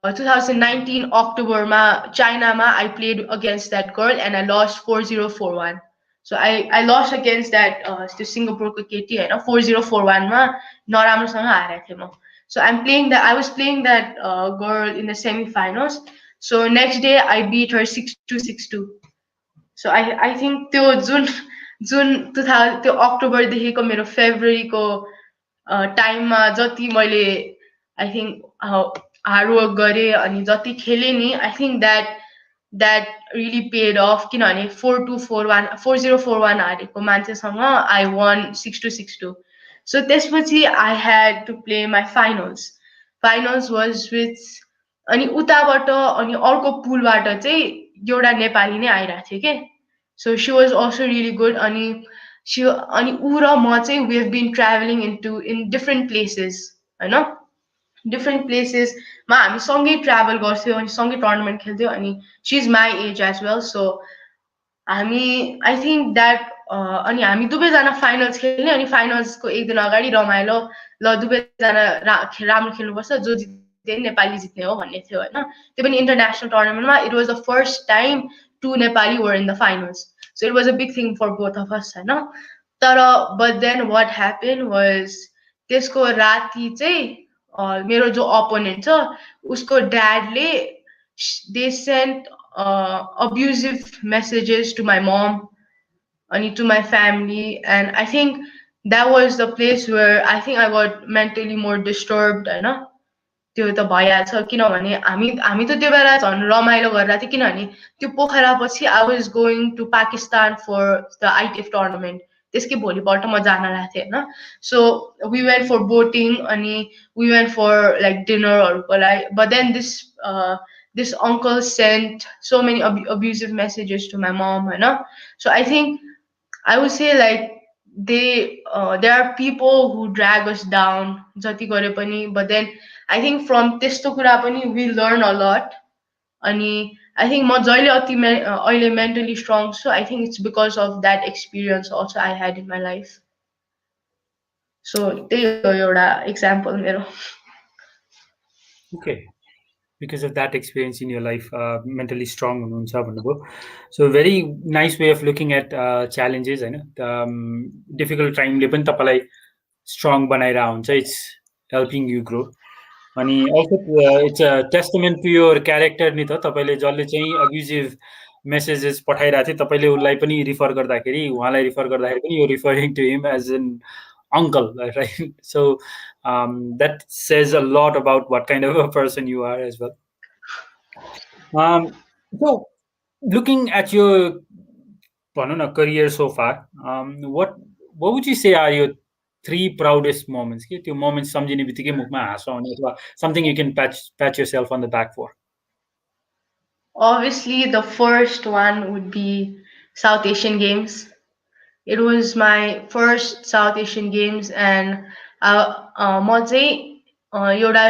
2019 अक्टोबरमा चाइनामा I played against that girl and I lost 4-0 4-1. So I lost against that त्यो सिङ्गापुरको केटी हैन 4-0 4-1 मा नराम्रोसँग हारेको थिएँ म. So I was playing that girl in the semi-finals. So next day I beat her 6-2 6-2. So I think त्यो जुन 2000 त्यो October देखिको मेरो फेब्रुअरीको टाइममा जति मैले I think hard work गरे अनि जति खेले नि, I think that really paid off किनभने 4-2 4-1 4-0 4-1 हारेको मान्छेसँग I won 6-2 6-2. So त्यसपछि I had to play my finals. Finals was with अनि उताबाट अनि अर्को पुलबाट चाहिँ एउटा नेपाली नै आइरहेको थियो के. So she was also really good. अनि ऊ र म चाहिँ we have been traveling in different places हैन. different places मा हामी सँगै ट्राभल गर्थ्यौं अनि सँगै टुर्नामेन्ट खेल्थ्यौं. अनि she is my age as well. So हामी I think that अनि हामी दुवैजना फाइनल्स खेल्ने. अनि फाइनल्सको एक दिन अगाडि रमाइलो ल दुवैजना राम्रो खेल्नुपर्छ, जो जित्ने नेपाली जित्ने हो भन्ने थियो हैन. त्यो पनि इन्टरनेशनल टुर्नामेन्टमा. It was the first time two Nepali were in the finals. So it was a big thing for both of us हैन. तर but then what happened was त्यसको राति चाहिँ मेरो जो अपोनेन्ट छ उसको ड्याडले they sent abusive messages to my mom and to my family. And I think that was the place where I think I got mentally more disturbed हैन. त्यो त भइहाल्छ किनभने हामी त त्यो बेला झन् रमाइलो गरिरहेको थियो किनभने त्यो पोखरापछि I was going to Pakistan for the ITF tournament. त्यसकै भोलिपल्ट म जान लागेको थिएँ हैन. So we went for boating अनि we went for like dinnerहरुको लागि. But then this uncle sent so many abusive messages to my mom हैन. So I think I would say like there are people who drag us down जति गरे पनि. But then I think from त्यस्तो कुरा पनि we learn a lot. अनि I think म जहिले अहिले mentally strong, so I think it's because of that experience also I had in my life. So त्यही हो एउटा example मेरो. Okay. Because of that experience in your life, mentally strong हुनुहुन्छ भन्नुभयो. So very nice way of looking at challenges हैन. Difficult time ले पनि तपाईलाई strong बनाइरा हुन्छ. It's helping you grow. अनि also it's a testament to your character नि त. तपाईले जसले चाहिँ abusive messages पठाइरा थियो तपाईले उलाई पनि रिफर गर्दाखेरि उहाँलाई रिफर गर्दाखेरि पनि you referring to him as in uncle, right? So that says a lot about what kind of a person you are as well. So looking at your career so far, what would you say are your three proudest moments? के त्यो moments सम्झिने बित्तिकै मुखमा हाँसो आउने अथवा something you can pat yourself on the back for? Obviously, the first one would be South Asian Games. It was my first South Asian Games, and म चाहिँ एउटा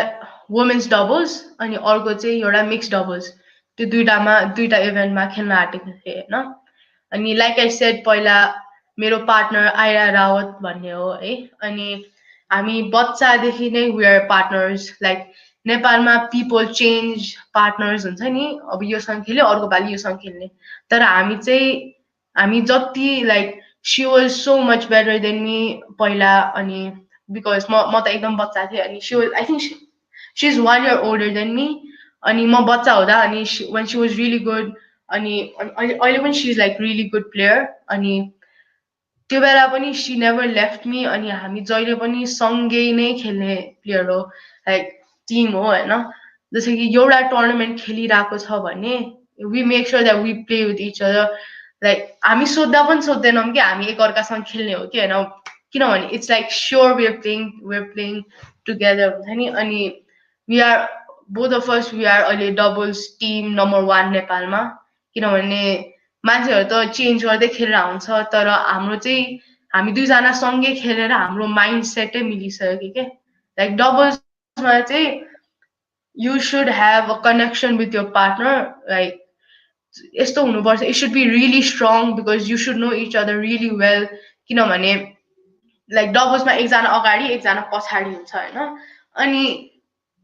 वुमेन्स डबल्स अनि अर्को चाहिँ एउटा मिक्स डबल्स, त्यो दुईटा इभेन्टमा खेल्न आँटेको थिएँ होइन. अनि लाइक आई सेड, पहिला मेरो पार्टनर आइरा रावत भन्ने हो है. अनि हामी बच्चादेखि नै वी आर पार्टनर्स. लाइक नेपालमा पिपल चेन्ज पार्टनर्स हुन्छ नि, अब योसँग खेल्यो अर्को पालि योसँग खेल्ने. तर हामी जति like she was so much better than me पहिला. अनि बिकज म त एकदम बच्चा थिएँ. अनि she was, I think C is 1 year older than me. अनि म बच्चा हुँदा अनि when she was really good. अनि अहिले पनि she is like really good player. अनि त्यो बेला पनि सी नेभर लेफ्ट मी. अनि हामी जहिले पनि सँगै नै खेल्ने प्लेयर हो, लाइक टिम हो होइन. जस्तो कि एउटा टुर्नामेन्ट खेलिरहेको छ भने we make sure that we play with each other. Like हामी सोद्धा पनि सोध्दैनौँ कि हामी एकअर्कासँग खेल्ने हो कि होइन, किनभने it's like sure we are playing together हुन्छ नि. अनि we are both of us, we are अहिले डबल्स टिम नम्बर 1 नेपालमा. किनभने मान्छेहरू त चेन्ज गर्दै खेलेर हुन्छ, तर हाम्रो चाहिँ हामी दुईजना सँगै खेलेर हाम्रो माइन्ड सेटै मिलिसक्यो के. लाइक डबल्समा चाहिँ you should have a connection with your partner. Like यस्तो हुनुपर्छ, it should be really strong because you should know each other really well. किनभने लाइक डबल्समा एकजना अगाडि एकजना पछाडि हुन्छ होइन. अनि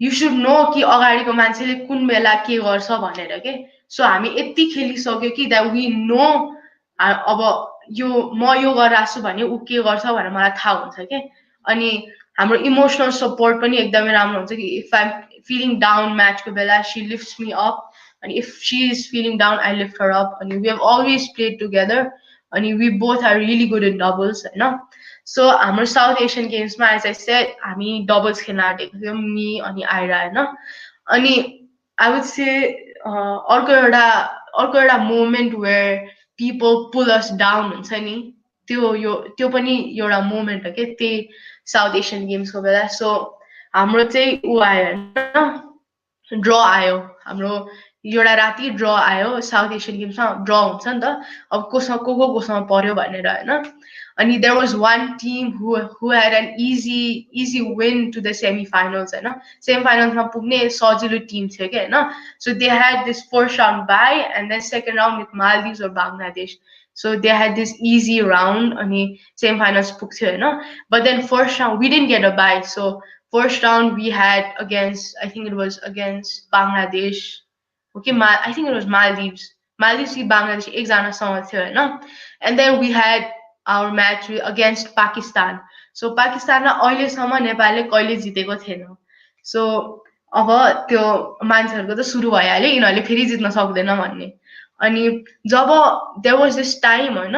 यु सुड नो कि अगाडिको मान्छेले कुन बेला के गर्छ भनेर के. सो हामी यति खेलिसक्यो कि द्याट वी नो अब म यो गरिरहेको छु भने ऊ के गर्छ भनेर मलाई थाहा हुन्छ के. अनि हाम्रो इमोसनल सपोर्ट पनि एकदमै राम्रो हुन्छ कि if I am feeling down म्याचको बेला सी लिफ्ट्स मी अप. अनि if she is feeling down I lift her up. अनि we have always played together. अनि we both are really good in doubles होइन. सो हाम्रो South Asian गेम्समा as I said हामी doubles खेल्न आँटेको थियौँ, मी अनि आइरा होइन. अनि आई वुड से अर्को एउटा moment where people pull us down हुन्छ नि, त्यो पनि एउटा मोमेन्ट हो क्या त्यही साउथ एसियन गेम्सको बेला. सो हाम्रो चाहिँ ऊ आयो होइन, ड्र आयो. हाम्रो एउटा राति ड्र आयो. साउथ एसियन गेम्समा ड्र हुन्छ नि त, अब कोसँग पर्यो भनेर होइन. अनि there was one team who had an easy win to the semi finals होइन. सेमी फाइनल्समा पुग्ने सजिलो टिम थियो कि होइन. So they had this first round bye and then second round with Maldives और Bangladesh. So they had this easy round अनि semi finals पुग्थ्यो होइन. But then first round we didn't get a bye. So first round we had against, I think it was against Bangladesh हो कि I think it was Maldives कि बङ्गलादेश एकजनासँग थियो होइन. And then we had our match against Pakistan. So पाकिस्तानमा अहिलेसम्म नेपालले कहिले जितेको थिएन. सो अब त्यो मान्छेहरूको त सुरु भइहाल्यो यिनीहरूले फेरि जित्न सक्दैन भन्ने. अनि जब देयर वाज दिस टाइम होइन,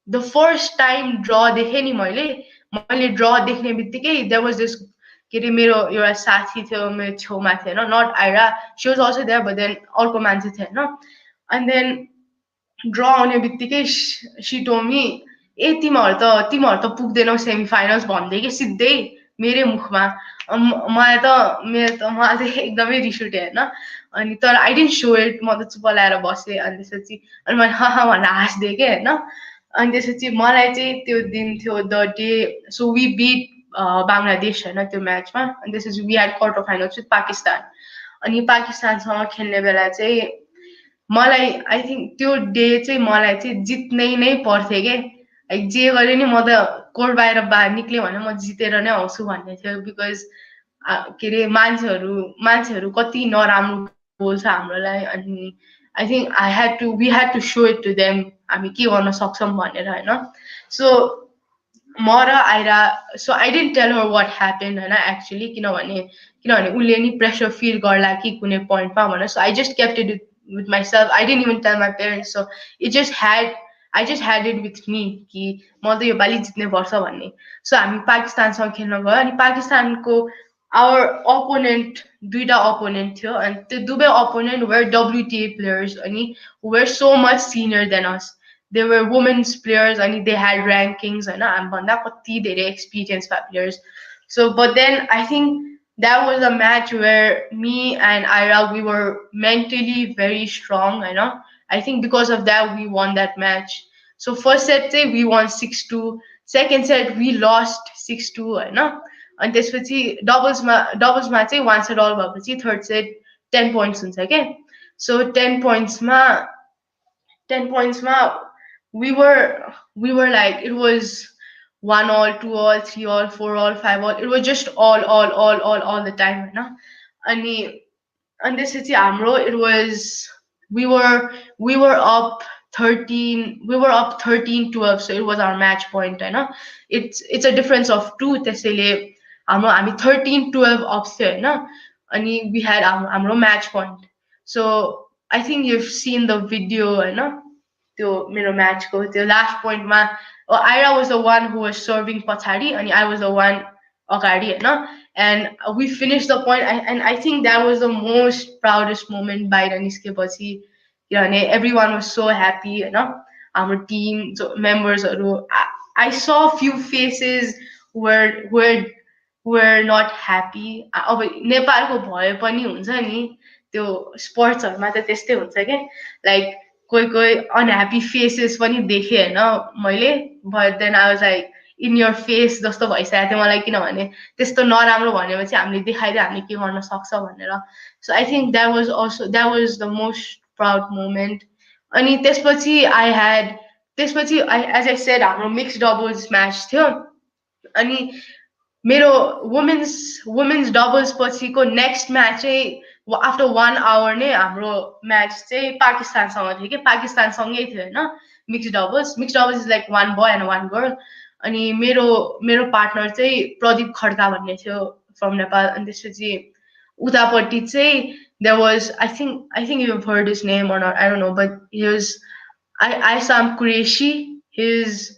द फर्स्ट टाइम ड्र देखेँ नि मैले ड्र देख्ने बित्तिकै देयर वाज दिस के अरे मेरो एउटा साथी थियो मेरो छेउमा थियो होइन, not Aira, she was also there but then अर्को मान्छे थियो होइन. अनि देन ड्र आउने बित्तिकै सी टोल्ड मी, ए तिमीहरू त पुग्दैनौ सेमी फाइनल्स भन्दै कि सिधै मेरै मुखमा. मलाई चाहिँ एकदमै रिस उठ्यो होइन. अनि तर आई डिडन्ट सो इट, म त चुप लगाएर बसेँ. अनि त्यसपछि अनि मैले हा भनेर हाँसिदिएँ कि होइन. अनि त्यसपछि मलाई चाहिँ त्यो दिन थियो the day, so we beat Bangladesh होइन त्यो म्याचमा. अनि त्यसपछि we had quarter finals with Pakistan. अनि पाकिस्तानसँग खेल्ने बेला चाहिँ मलाई आई थिङ्क त्यो डे चाहिँ मलाई चाहिँ जित्नै नै पर्थ्यो कि. लाइक जे गरे नि म त कोर्ट बाहिर निक्ल्यो भने म जितेर नै आउँछु भन्ने थियो. बिकज के अरे मान्छेहरू कति नराम्रो बोल्छ हाम्रोलाई. अनि I think we had to show it to them हामी के गर्न सक्छौँ भनेर होइन. सो म र Aira, so I didn't tell her what happen होइन एक्चुली, किनभने उसले नि प्रेसर फिल गर्ला कि कुनै पोइन्टमा भनेर. So I just kept it with myself. I didn't even tell my parents. So it just had, I just had it with me कि म त योपालि जित्नै पर्छ भन्ने. सो हामी पाकिस्तानसँग खेल्न गयो अनि पाकिस्तानको our opponent दुईटा opponent थियो and त्यो दुवै opponent were WTA players अनि were so much senior than us. They were women's players and they had rankings and हामीभन्दा कति धेरै experienced players. So but then I think that was a match where me and Ira we were mentally very strong, you know. I think because of that we won that match. So first set say we won 6-2. Second set we lost 6-2, you know. And त्यसपछि डबल्समा चाहिँ one set all भएपछि third set 10 points हुन्छ के. So 10 pointsमा 10 pointsमा we were like it was 1-all, 2-all, 3-all, 4-all, 5-all. It was just all the time, होइन. अनि अनि त्यसपछि हाम्रो it was we were we were up 13-12, so it was our match point, होइन. It's a difference of 2, त्यसैले हामी 13-12 up थियो, होइन. अनि we had हाम्रो match point. So I think you've seen the video, होइन, त्यो मेरो म्याचको त्यो लास्ट पोइन्टमा Ira was the one who was serving पछाडि and I was the one अगाडि, होइन. And we finished the point and I think that was the most proudest moment बाहिर निस्केपछि किनभने everyone was so happy, होइन. हाम्रो team मेम्बर्सहरू I saw few faces were not happy. अब नेपालको भए पनि हुन्छ नि त्यो स्पोर्ट्सहरुमा त त्यस्तै हुन्छ के, लाइक कोही अनह्याप्पी फेसेस पनि देखेँ होइन मैले. But then I was like in your face जस्तो भइसकेको थियो मलाई, किनभने त्यस्तो नराम्रो भनेपछि हामीले देखाइदियो हामीले के गर्न सक्छ भनेर. So I think that was the most proud moment. अनि त्यसपछि एज आई सेड हाम्रो मिक्स डबल्स म्याच थियो. अनि मेरो वुमेन्स डबल्स पछिको नेक्स्ट म्याच चाहिँ आफ्टर 1 hour नै हाम्रो म्याच चाहिँ पाकिस्तानसँग थियो कि पाकिस्तानसँगै थियो होइन. Mix doubles is like 1 boy and 1 girl. अनि मेरो पार्टनर चाहिँ प्रदीप खड्का भन्ने थियो फ्रम नेपाल. अनि त्यसपछि उतापट्टि चाहिँ there was I think you have heard his name or I don't know, but he was Aisam Qureshi. He's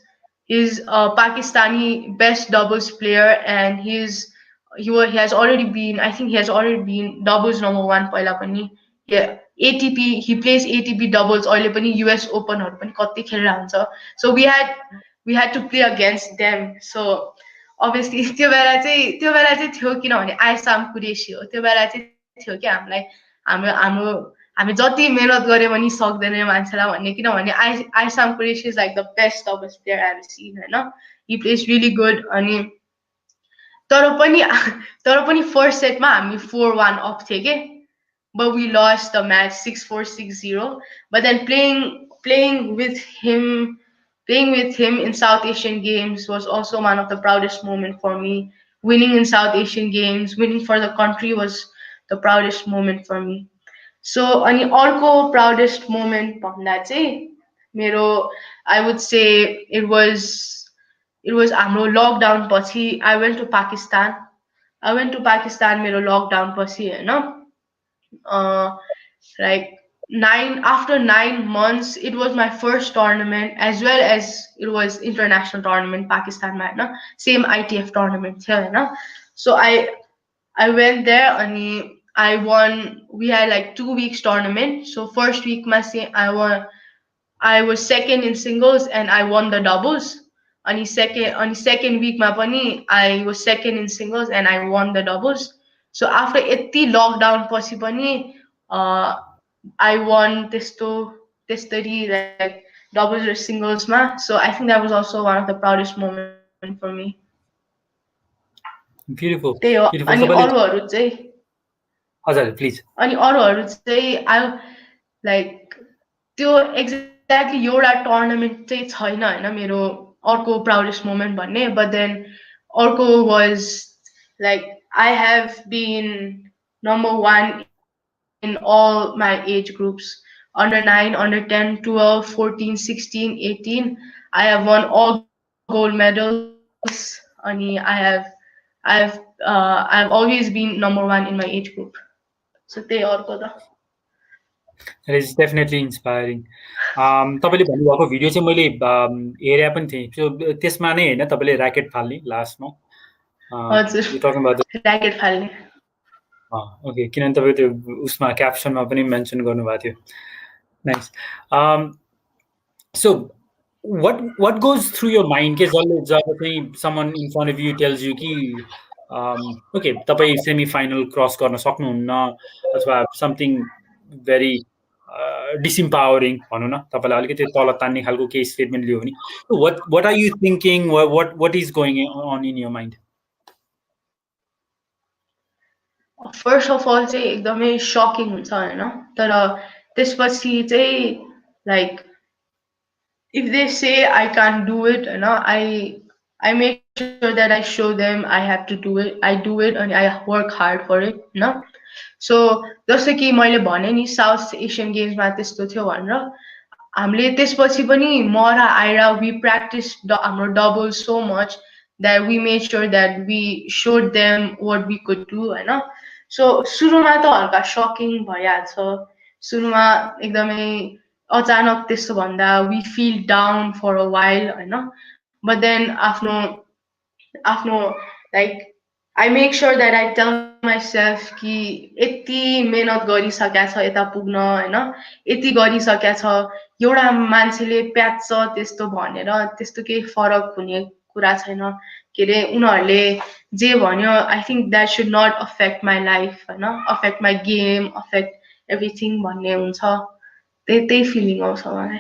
a Pakistani best doubles player, and he has already been, I think he has already been doubles #1 पहिला पनि. Yeah, ATP, he plays ATP doubles अहिले पनि US Open हरु पनि कति खेलिरहेको हुन्छ. So we had to play against them. So obviously त्यो बेला चाहिँ थियो किनभने आइसाम कुरेशी हो. त्यो बेला चाहिँ थियो कि हामीलाई हामी जति मेहनत गरे पनि सक्दैन मान्छेलाई भन्ने, किनभने Aisam Qureshi is like the best doubles player I have seen, होइन. He plays really good. अनि तर पनि फर्स्ट सेटमा हामी 4-1 अप थियो के. But we lost the match 6-4, 6-0. But then playing with him in South Asian Games was also one of the proudest moments for me. Winning in South Asian Games, winning for the country was the proudest moment for me. So अनि अर्को proudest moment भन्दा चाहिँ मेरो I would say it was हाम्रो lockdown पछि I went to Pakistan मेरो lockdown पछि, होइन. Like after 9 months it was my first tournament, as well as it was international tournament Pakistan ma, होइन. Same ITF tournament थियो, होइन. So I went there and I won. We had like 2 weeks tournament. So first week I was second in singles and I won the doubles. And second week I was second in singles and I won the doubles. So after यति lockdown पछि पनि I won त्यस्तरी like doubles or singles ma. So I think that was also one of the proudest moment for me. Beautiful. त्यही हो. अनि अरूहरू चाहिँ हजुर प्लिज. अनि अरूहरू चाहिँ आई लाइक त्यो एक्ज्याक्टली एउटा टुर्नामेन्ट चाहिँ छैन, होइन, मेरो अर्को प्राउडेस्ट मोमेन्ट भन्ने. बट देन अर्को was like I have been #1 in all my age groups, under 9, under 10, 12, 14, 16, 18. I have won all gold medals. And I've always been #1 in my age group. So they are good. It is definitely inspiring. तपाईँले भन्नुभएको video चाहिँ मैले हेरेको पनि थिएँ। So त्यसमा नै होइन तपाईँले ऱ्याकेट फाल्ने लास्टमा हजुर यु टकिङ अबाउट ऱ्याकेट फाल्ने ओके किनभने तपाईँ त्यो उसमा क्याप्सनमा पनि मेन्सन गर्नुभएको थियो nice so what goes through your mind के जब चाहिँ someone in front of you tells you कि ओके तपाईँ सेमी फाइनल क्रस गर्न सक्नुहुन्न अथवा समथिङ भेरी डिसइम्पावरिङ भनौँ न तपाईँलाई अलिकति तल तान्ने खालको केही स्टेटमेन्ट लियो भने what are you thinking what is going on in your mind first of all चाहिँ एकदमै सकिङ हुन्छ होइन तर त्यसपछि चाहिँ like if they say I can't do it, I make sure that I show them I have to do it. I do it and I work hard for it, So जस्तो कि मैले भने नि साउथ एसियन गेम्समा त्यस्तो थियो भनेर हामीले त्यसपछि पनि म र आइरा we practiced हाम्रो double so much that we made sure that we showed them what we could do, होइन सो सुरुमा त हल्का सकिङ भइहाल्छ सुरुमा एकदमै अचानक त्यस्तो भन्दा we feel down for a while, होइन but then आफ्नो like I make sure that I tell myself कि यति मेहनत गरिसकेको छ यता पुग्न होइन यति गरिसकेको छ एउटा मान्छेले प्याच्छ त्यस्तो भनेर त्यस्तो केही फरक हुने कुरा छैन के अरे उनीहरूले जे भन्यो I think that should not affect my life होइन affect my game affect everything भन्ने हुन्छ त्यही फिलिङ आउँछ मलाई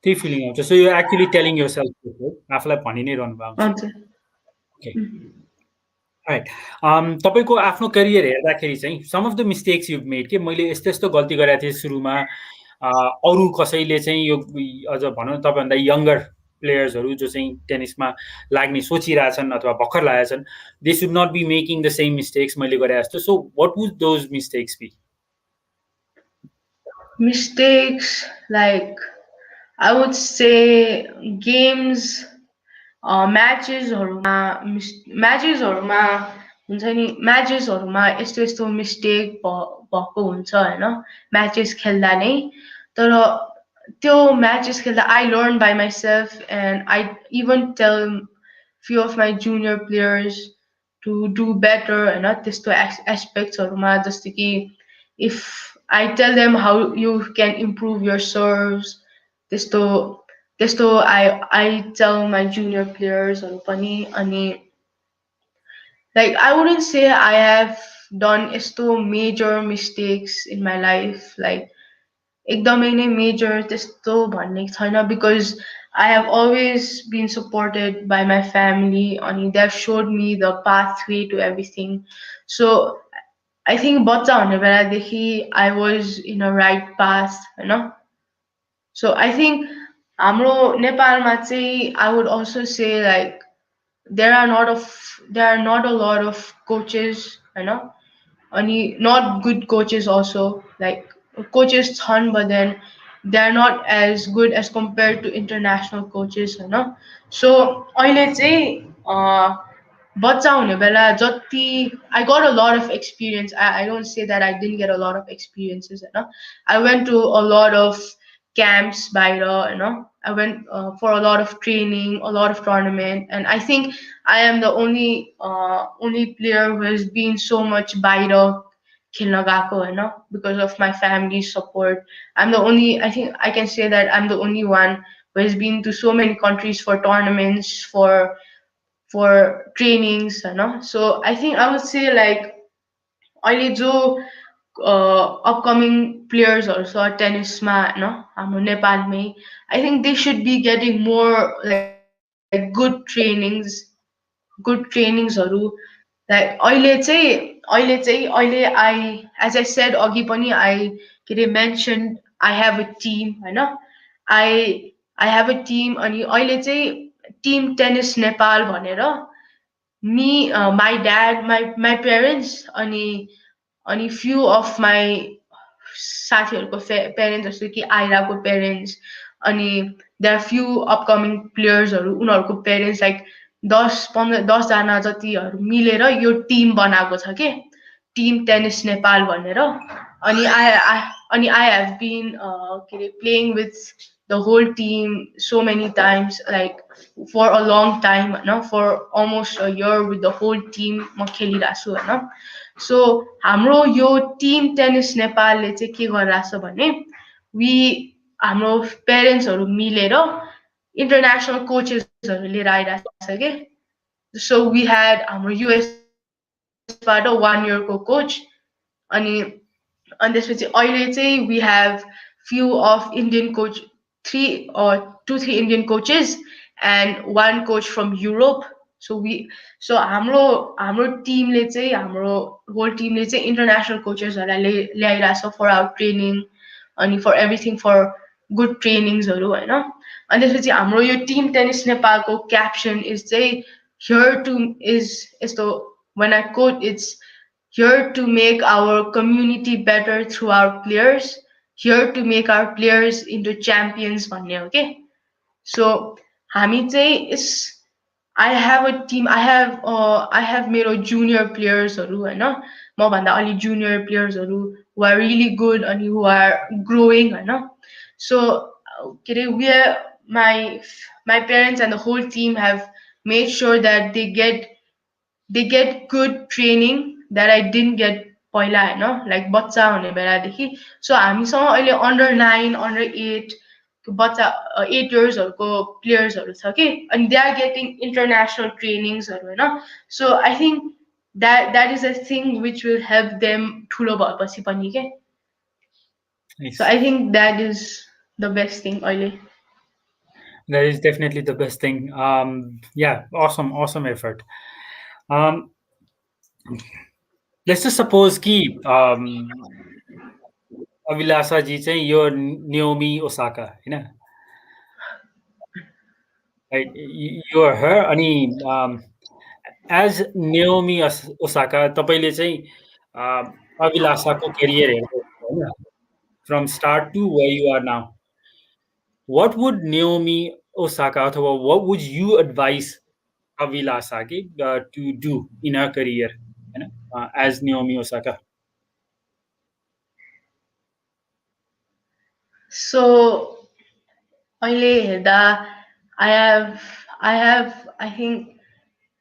त्यही फिलिङ आउँछ so you actually telling yourself आफूलाई भनि नै रहनु भएको हजुर ओके राइट तपाईँको आफ्नो करियर हेर्दाखेरि चाहिँ some of the mistakes you made के मैले यस्तो यस्तो गल्ती गरेको थिएँ सुरुमा अरू कसैले चाहिँ यो अझ भनौँ तपाईँभन्दा यङ्गर प्लेयर्सहरू जो चाहिँ टेनिसमा लाग्ने सोचिरहेछन् अथवा भर्खर लागेका छन् they should not be making the same mistakes मैले गरे जस्तो so what would those mistakes be mistakes like I would say games म्याचेसहरूमा हुन्छ नि म्याचेसहरूमा यस्तो यस्तो मिस्टेक भएको हुन्छ होइन म्याचेस खेल्दा नै तर त्यो म्याचेस खेल्दा I learn by myself and I even tell few of my junior players to do better होइन त्यस्तो एस्पेक्ट्सहरूमा जस्तो कि if I tell them how you can improve your serves त्यस्तो I tell my junior players-हरु पनि अनि like I wouldn't say I have done यस्तो major mistakes in my life like एकदमै नै major त्यस्तो भन्ने छैन because I have always been supported by my family अनि they have showed me the pathway to everything so I think बच्चा हुने बेलादेखि I was in a right path होइन so I think हाम्रो नेपालमा चाहिँ I would also say like there are not a lot of coaches होइन अनि not good coaches also like coaches छन् but then they are not as good as compared to international coaches होइन so अहिले चाहिँ बच्चा हुने बेला जति I got a lot of experience I don't say that I didn't get a lot of experiences होइन I went to a lot of camps बाहिर होइन I went for a lot of training, a lot of tournament, and I think I am the only player who has been so much baira खेल्न गएको होइन because of my family's support. I think I can say that I'm the only one who has been to so many countries for tournaments, for trainings, होइन so I think I would say like अहिले जो upcoming players छ टेनिसमा होइन हाम्रो नेपालमै I think they should be getting more like good trainings like अहिले as I said अघि पनि I mentioned I have a team होइन I have a team अनि अहिले चाहिँ team tennis नेपाल भनेर me my dad my parents अनि few of my साथीहरूको पेरेन्ट्स जस्तो कि आइराको पेरेन्ट्स अनि there are few upcoming players-हरु उनीहरूको पेरेन्ट्स लाइक 10 जना जतिहरु मिलेर यो टिम बनाएको छ के टिम टेनिस नेपाल भनेर अनि I have been playing with the whole team so many times, like for a long time, no, for almost a year with the whole team म खेलिरहेको छु होइन. सो हाम्रो यो टिम टेनिस नेपालले चाहिँ के गरिरहेछ भने वी हाम्रो पेरेन्ट्सहरू मिलेर इन्टरनेसनल कोचेसहरू लिएर आइरहेछ कि. सो वी ह्याड हाम्रो युएसबाट 1 yearको कोच अनि and त्यसपछि अहिले चाहिँ we have few of Indian coach, 2 3 Indian coaches and one coach from Europe. So हाम्रो टिमले चाहिँ हाम्रो होल टिमले चाहिँ इन्टरनेसनल कोचेसहरूलाई ल्याइरहेछ फर आवर ट्रेनिङ अनि फर एभ्रिथिङ फर गुड ट्रेनिङ्सहरू होइन. अनि त्यसपछि हाम्रो यो टिम टेनिस नेपालको क्याप्सन इज चाहिँ हियर टु इज यस्तो when I quote, it's here to make our community better through our players, here to make our players into champions भन्ने हो के. सो हामी चाहिँ इस I have मेरो junior players-हरु हैन, मभन्दा अलि junior players-हरु who are really good and who are growing हैन. So के अरे my parents and the whole team have made sure that they get good training that I didn't get पहिला होइन, like बच्चा हुने बेलादेखि. सो हामीसँग अहिले under 9 under 8 बच्चा 8 yearsहरूको प्लेयर्सहरू छ कि, अनि दे आर गेटिङ इन्टरनेसनल ट्रेनिङ्सहरू होइन. So I think that is a thing which will help them ठुलो भएपछि पनि के. So I think that is the best thing अहिले. That is definitely the best thing. Yeah, awesome effort. Let's just suppose कि अभिलाषा जी चाहिँ यो Naomi Osaka हैन, right? You are her अनि as Naomi Osaka तपाईले चाहिँ अभिलाषाको करियर हेर्दै हैन, from start to where you are now. What would Naomi Osaka अथवा what would you advise Abhilasha to do in her career as Naomi Osaka? So अहिले हेर्दा I think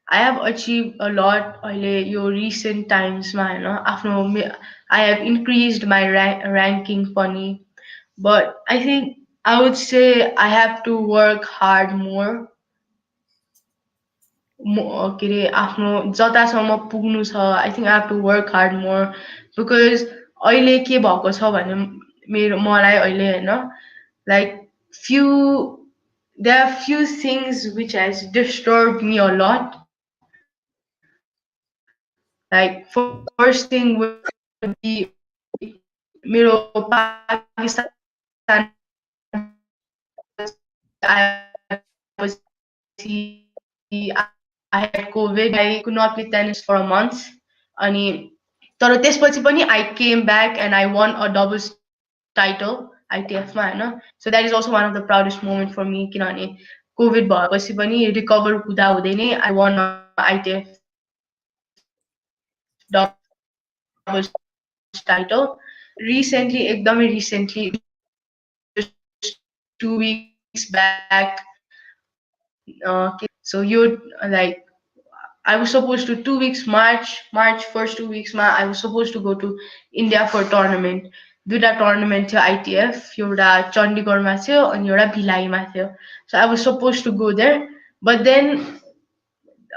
I have achieved a lot अहिले यो recent timesमा हैन. आफ्नो I have increased my ranking पनि, but I think I would say I have to work hard more. के अरे आफ्नो जतासम्म पुग्नु छ I think I have to work hard more because अहिले के भएको छ भने मलाई अहिले हैन, like there are few things which has disturbed me a lot. Like first thing would be मेरो Pakistan I had COVID. I could not play tennis for a month. अनि तर त्यसपछि पनि I came back and I won a doubles title ITF मा हैन. So that is also one of the proudest moment for me किनभने covid भएपछि पनि recover हुँदा हुँदै नै I won ITF doubles title. एकदमै recently just 2 weeks back. So you like I was supposed to 2 weeks March first 2 weeks I was supposed to go to India for tournament. दुईटा tournament थियो ITF, एउटा चण्डीगढमा थियो अनि एउटा भिलाईमा थियो. So I was supposed to go there, but then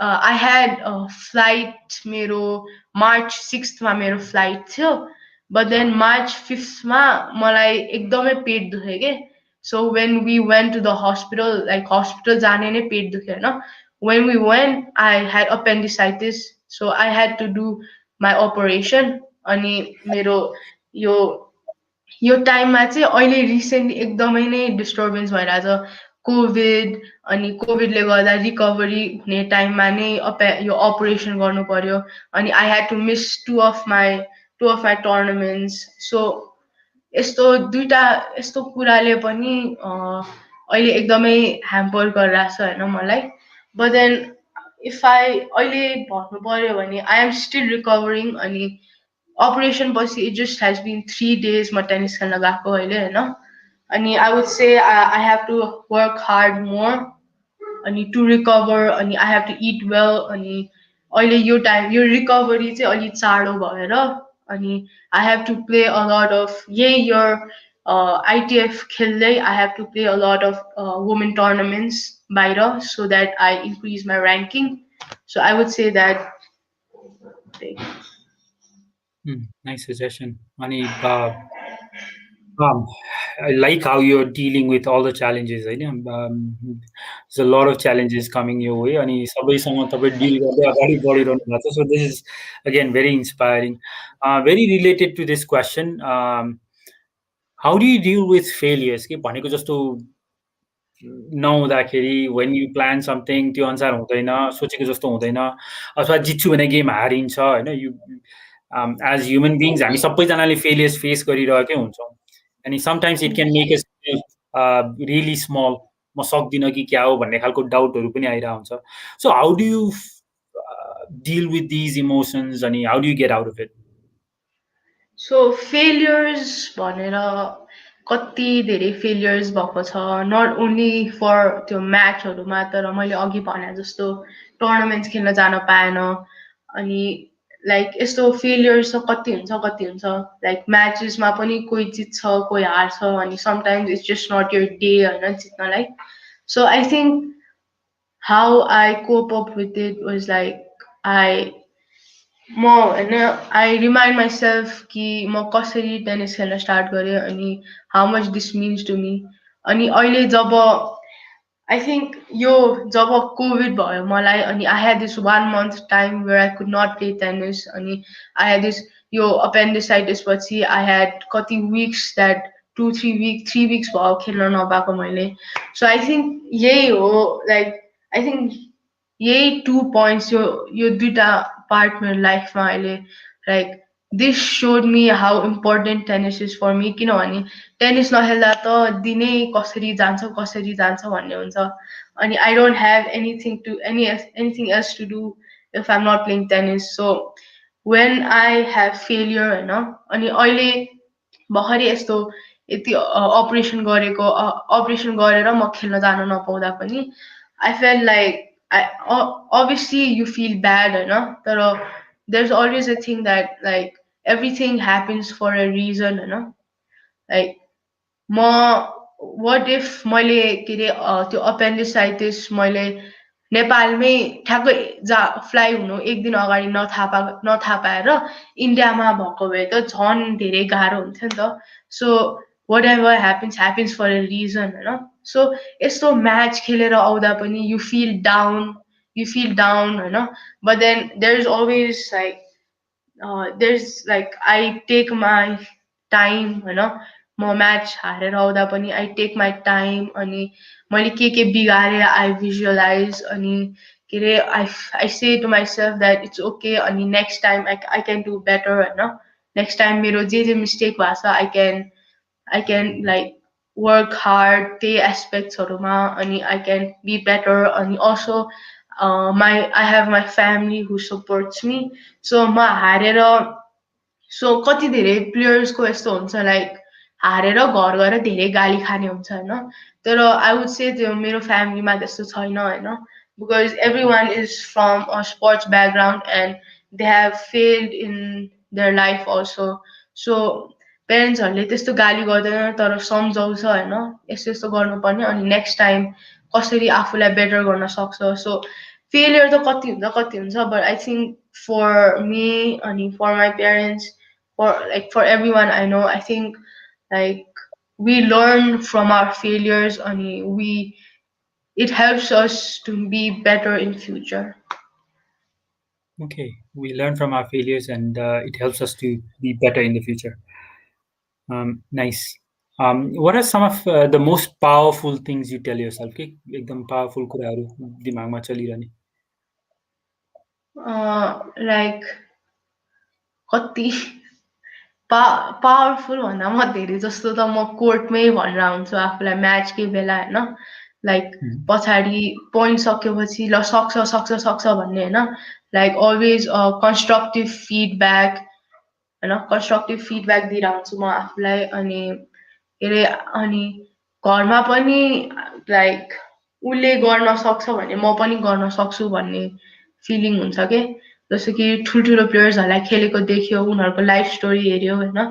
I had a flight मेरो March 6th मा मेरो flight थियो, but then March 5th मा मलाई एकदमै पेट दुख्यो के. So when we went to the hospital, like hospital जाने नै पेट दुख्यो हैन. When we went, I had appendicitis, so I had to do my operation. अनि मेरो यो टाइममा चाहिँ अहिले रिसेन्टली एकदमै नै डिस्टर्बेन्स भइरहेछ. कोभिड अनि कोभिडले गर्दा रिकभरी हुने टाइममा नै यो अपरेसन गर्नु पर्यो. अनि I had to miss two of my tournaments. So यस्तो कुराले पनि अहिले एकदमै ह्याम्पर गरिरहेछ हैन मलाई. बट देन इफ अहिले भन्नु पर्यो भने आई एम स्टिल रिकभरिङ. अनि operation पछि it just has been 3 days म टेनिस खेल्न गएको अहिले होइन अनि I would say I have to work hard more अनि टु रिकभर अनि I have to eat well अनि अहिले यो टाइम यो रिकभरी चाहिँ अलिक चाँडो भएर अनि I have to play a lot of यही इयर आइटिएफ खेल्दै I have to play a lot of women tournaments बाहिर so that I increase my ranking so I would say that Nice suggestion. Ani, um, I like how you're dealing with all the challenges. There's a lot of challenges coming your way. अनि सबैसँग तपाईँ deal गर्दै अगाडि बढिरहनु भएको छ. So this is again very inspiring. Very related to this question. How do you deal with failures? के भनेको जस्तो नहुँदाखेरि when you plan something त्यो अनुसार हुँदैन, सोचेको जस्तो हुँदैन, अथवा जित्छु भने गेम हारिन्छ होइन. As human beings हामी सबैजनाले failures face गरिरहेकै हुन्छौँ. अनि sometimes it can make us feel really small. म सक्दिनँ कि क्या हो भन्ने खालको डाउटहरू पनि आइरहेको हुन्छ. So how do you deal with these emotions अनि how do you get out of it? So failures भनेर कति धेरै फेलियर्स भएको छ नट ओन्ली फर त्यो म्याचहरूमा तर मैले अघि भने जस्तो टुर्नामेन्ट्स खेल्न जान पाएन अनि लाइक यस्तो फेलियर्स त कति हुन्छ लाइक म्याचेसमा पनि कोही जित्छ कोही हार्छ अनि sometimes it's just not your day होइन जित्नलाई so I think how I cope up with it was like म होइन आई रिमाइन्ड माइसेल्फ कि म कसरी टेनिस खेल्न स्टार्ट गरेँ अनि how much this means to me अनि अहिले जब आई थिङ्क यो जब कोभिड भयो मलाई अनि I had this 1 month time where I could not play tennis अनि आई ह्याड दिस यो अपेन्डिसाइटिस पछि आई ह्याड कति विक्स द्याट 3 weeks भयो खेल्न नपाएको मैले सो आई थिङ्क यही हो लाइक आई थिङ्क यही 2 points यो दुइटा पार्ट मेरो लाइफमा अहिले like this showed me how important tennis is for me किनभने टेनिस नखेल्दा त दिनै कसरी जान्छ भन्ने हुन्छ अनि I don't have anything else to do if I am not playing tennis so when I have failure होइन अनि अहिले भर्खरै यस्तो यति अपरेसन गरेर म खेल्न जान नपाउँदा पनि I fail like obviously you feel bad होइन तर there's always a thing that like everything happens for a reason होइन like म what if मैले के अरे त्यो अपेन्डिसाइटिस मैले नेपालमै ठ्याक्कै फ्लाइ हुनु एक दिन अगाडि नथाहा पाएर इन्डियामा भएको भए त झन् धेरै गाह्रो हुन्थ्यो नि त so what ever happens for a reason होइन सो यस्तो म्याच खेलेर आउँदा पनि यु फिल डाउन होइन but then there is always like there's like I take my time होइन म म्याच हारेर आउँदा पनि आई टेक माई टाइम अनि मैले के बिगारेँ आई भिजुअलाइज अनि के अरे I say to myself that it's okay अनि next time I can do better होइन नेक्स्ट टाइम मेरो जे मिस्टेक भएको छ I can like work hard त्यही एस्पेक्ट्सहरूमा अनि आई क्यान बी बेटर अनि also I have my family who supports me so म हारेर सो कति धेरै प्लेयर्सको यस्तो हुन्छ लाइक हारेर घर गएर धेरै गाली खाने हुन्छ होइन तर आई वुड से त्यो मेरो फ्यामिलीमा त्यस्तो छैन होइन because every one is from a sports background and they have failed in their life also so पेरेन्ट्सहरूले त्यस्तो गाली गर्दैन तर सम्झाउँछ होइन यस्तो यस्तो गर्नुपर्ने अनि नेक्स्ट टाइम कसरी आफूलाई बेटर गर्न सक्छ सो फेलियर त कति हुन्छ but I think for me अनि for my parents for everyone I know, I think like we learn from our failures and it helps us to be better in future. Okay, we learn from our failures and it helps us to be better in the future. Nice. What are some of the most powerful things you tell yourself? Okay, एकदम powerful कुराहरू दिमागमा चलिरहने. Like कति powerful भन्दा म धेरै जस्तो त म कोर्टमै भनेर हुन्छु आफूलाई म्याचकै बेला होइन लाइक पछाडि पोइन्ट सकेपछि ल सक्छ भन्ने होइन लाइक अलवेज कन्स्ट्रक्टिभ फिडब्याक होइन कन्स्ट्रक्टिभ फिडब्याक दिएर हुन्छु म आफूलाई अनि के अरे अनि घरमा पनि लाइक उसले गर्न सक्छ भने म पनि गर्न सक्छु भन्ने फिलिङ हुन्छ के जस्तो कि ठुल्ठुलो प्लेयर्सहरूलाई खेलेको देख्यो उनीहरूको लाइफ स्टोरी हेऱ्यो होइन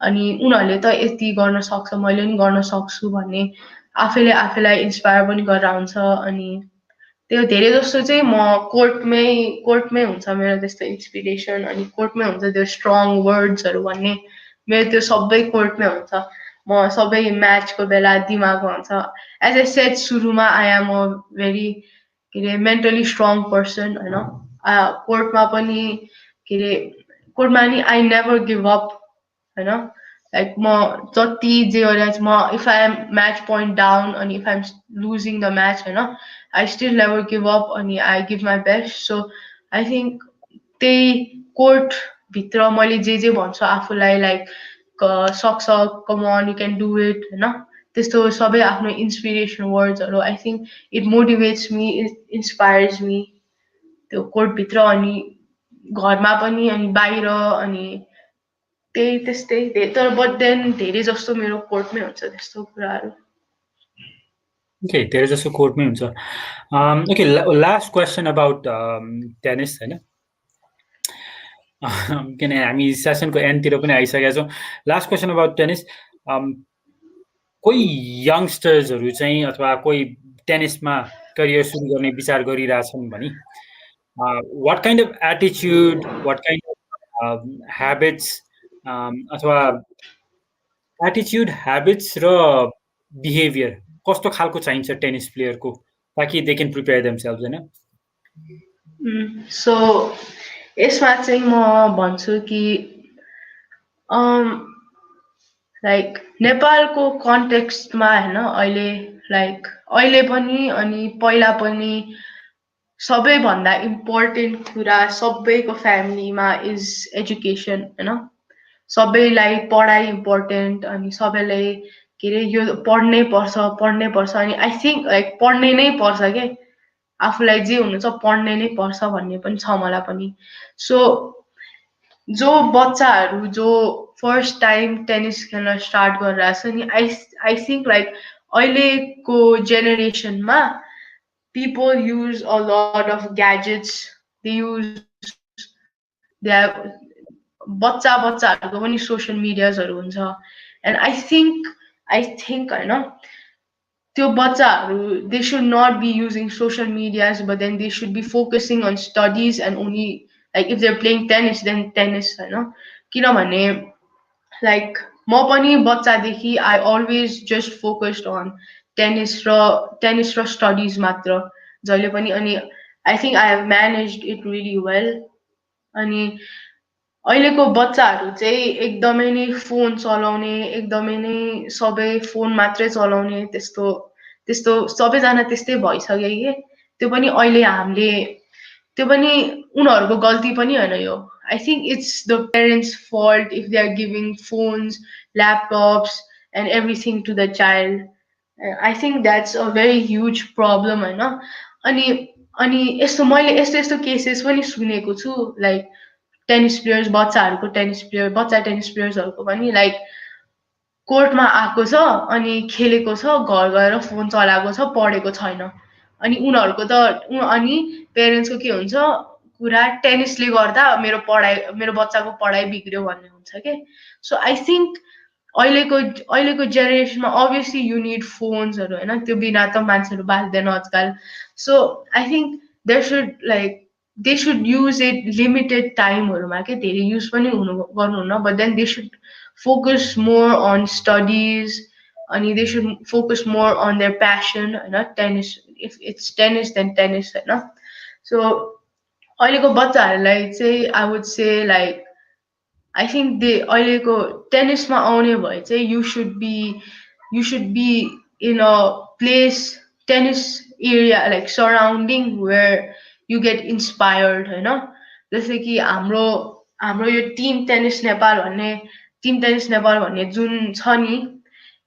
अनि उनीहरूले त यति गर्न सक्छ मैले पनि गर्न सक्छु भन्ने आफैले आफैलाई इन्सपायर पनि गरेर हुन्छ अनि त्यो धेरै जस्तो चाहिँ म कोर्टमै हुन्छ मेरो त्यस्तो इन्सपिरेसन अनि कोर्टमै हुन्छ त्यो स्ट्रङ वर्ड्सहरू भन्ने मेरो त्यो सबै कोर्टमै हुन्छ म सबै म्याचको बेला दिमागमा हुन्छ एज ए सेट सुरुमा आई एम अ भेरी के अरे मेन्टली स्ट्रङ पर्सन होइन कोर्टमा पनि के अरे कोर्टमा नि आई नेभर गिभ अप होइन लाइक म जति जे गरेर म if I am match point down अनि if I am losing the match होइन I still never give up अनि I give my best so I think त्यही कोर्टभित्र मैले जे भन्छु आफूलाई लाइक सक्छ come on you can do it होइन त्यस्तो सबै आफ्नो इन्सपिरेसन वर्ड्सहरू I think it motivates me it inspires me त्यो कोर्टभित्र अनि घरमा पनि अनि बाहिर अनि त्यही त्यस्तै तर बट देन धेरै जस्तो मेरो कोर्टमै हुन्छ त्यस्तो कुराहरू ओके धेरै जस्तो कोर्टमै हुन्छ okay last question about tennis होइन किन हामी सेसनको एन्डतिर पनि आइसकेका छौँ लास्ट क्वेसन अबाउट टेनिस कोही यङ्स्टर्सहरू चाहिँ अथवा कोही टेनिसमा करियर सुरु गर्ने विचार गरिरहेछन् भने वाट काइन्ड अफ एटिच्युड वाट काइन्ड अफ ह्याबिट्स अथवा एटिच्युड ह्याबिट्स र बिहेभियर कस्तो खालको चाहिन्छ टेनिस प्लेयरको ताकि दे क्यान प्रिपेयर देमसेल्भ होइन सो यसमा चाहिँ म भन्छु कि लाइक नेपालको कन्टेक्स्टमा होइन अहिले पनि अनि पहिला पनि सबैभन्दा इम्पोर्टेन्ट कुरा सबैको फ्यामिलीमा इज एजुकेसन होइन सबैलाई पढाइ इम्पोर्टेन्ट अनि सबैलाई के अरे यो पढ्नै पर्छ अनि आई थिङ्क लाइक पढ्नै नै पर्छ के आफूलाई जे हुनु छ पढ्नै नै पर्छ भन्ने पनि छ मलाई पनि सो जो बच्चाहरू जो फर्स्ट टाइम टेनिस खेल्न स्टार्ट गरिरहेछ नि आई थिङ्क लाइक अहिलेको जेनेरेसनमा people use a lot of gadgets they use they have बच्चाहरूको पनि सोसियल मिडियाजहरू हुन्छ एन्ड आई थिङ्क होइन त्यो बच्चाहरू they should not be using social medias but then they should be focusing on studies and only like if they're playing tennis then tennis होइन किनभने like म पनि बच्चादेखि I always just focused on tennis र studies मात्र जहिले पनि अनि I think I have managed it really well अनि अहिलेको बच्चाहरू चाहिँ एकदमै नै फोन चलाउने एकदमै नै सबै फोन मात्रै चलाउने त्यस्तो त्यस्तो सबैजना त्यस्तै भइसक्यो कि त्यो पनि अहिले हामीले त्यो पनि उनीहरूको गल्ती पनि होइन यो I think it's the parents fault if they are giving phones laptops and everything to the child I think that's a very huge problem होइन अनि अनि यस्तो मैले यस्तो यस्तो केसेस पनि सुनेको छु लाइक टेनिस प्लेयर्स बच्चा टेनिस प्लेयर्सहरूको पनि लाइक कोर्टमा आएको छ अनि खेलेको छ घर गएर फोन चलाएको छ पढेको छैन अनि उनीहरूको त अनि पेरेन्ट्सको के हुन्छ कुरा टेनिसले गर्दा मेरो बच्चाको पढाइ बिग्रियो भन्ने हुन्छ कि सो आई थिङ्क अहिलेको जेनेरेसनमा अभियसली यु निड फोन्सहरू होइन त्यो बिना त मान्छेहरू बाँच्दैन आजकल so I think they should use it limited टाइमहरूमा के धेरै युज पनि गर्नुहुन्न but then they should focus more on studies and they should focus more on their passion tennis if it's tennis then tennis so अहिलेको बच्चाहरूलाई चाहिँ I would say like I think अहिलेको टेनिसमा आउने भए चाहिँ you should be in a place tennis area like surrounding where you get inspired होइन जस्तै कि हाम्रो यो टिम टेनिस नेपाल भन्ने जुन छ नि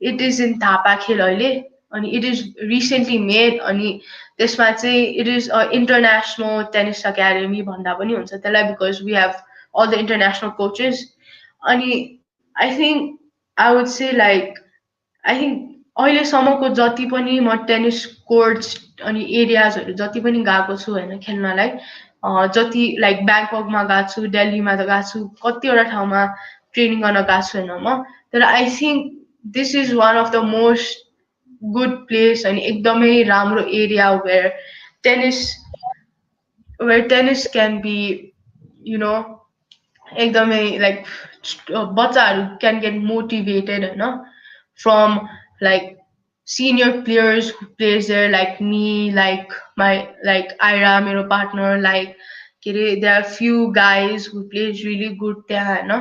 इट इज इन थापाखेल अहिले अनि इट इज रिसेन्टली मेड अनि त्यसमा चाहिँ it is a international tennis academy भन्दा पनि हुन्छ त्यसलाई because we have all the international coaches अनि I think I would say like I think अहिलेसम्मको जति पनि म टेनिस कोर्ट्स अनि एरियाजहरू जति पनि गएको छु होइन खेल्नलाई जति लाइक ब्याङ्ककमा गएको छु दिल्लीमा त गएको छु कतिवटा ठाउँमा ट्रेनिङ गर्न गएको छु होइन म तर I think this is one of the most good place अनि एकदमै राम्रो area tennis where tennis can be you know एकदमै लाइक बच्चाहरू क्यान गेट मोटिभेटेड होइन from like senior players who plays there like me like my like Ira मेरो partner like के अरे there are few guys who plays really good त्यहाँ होइन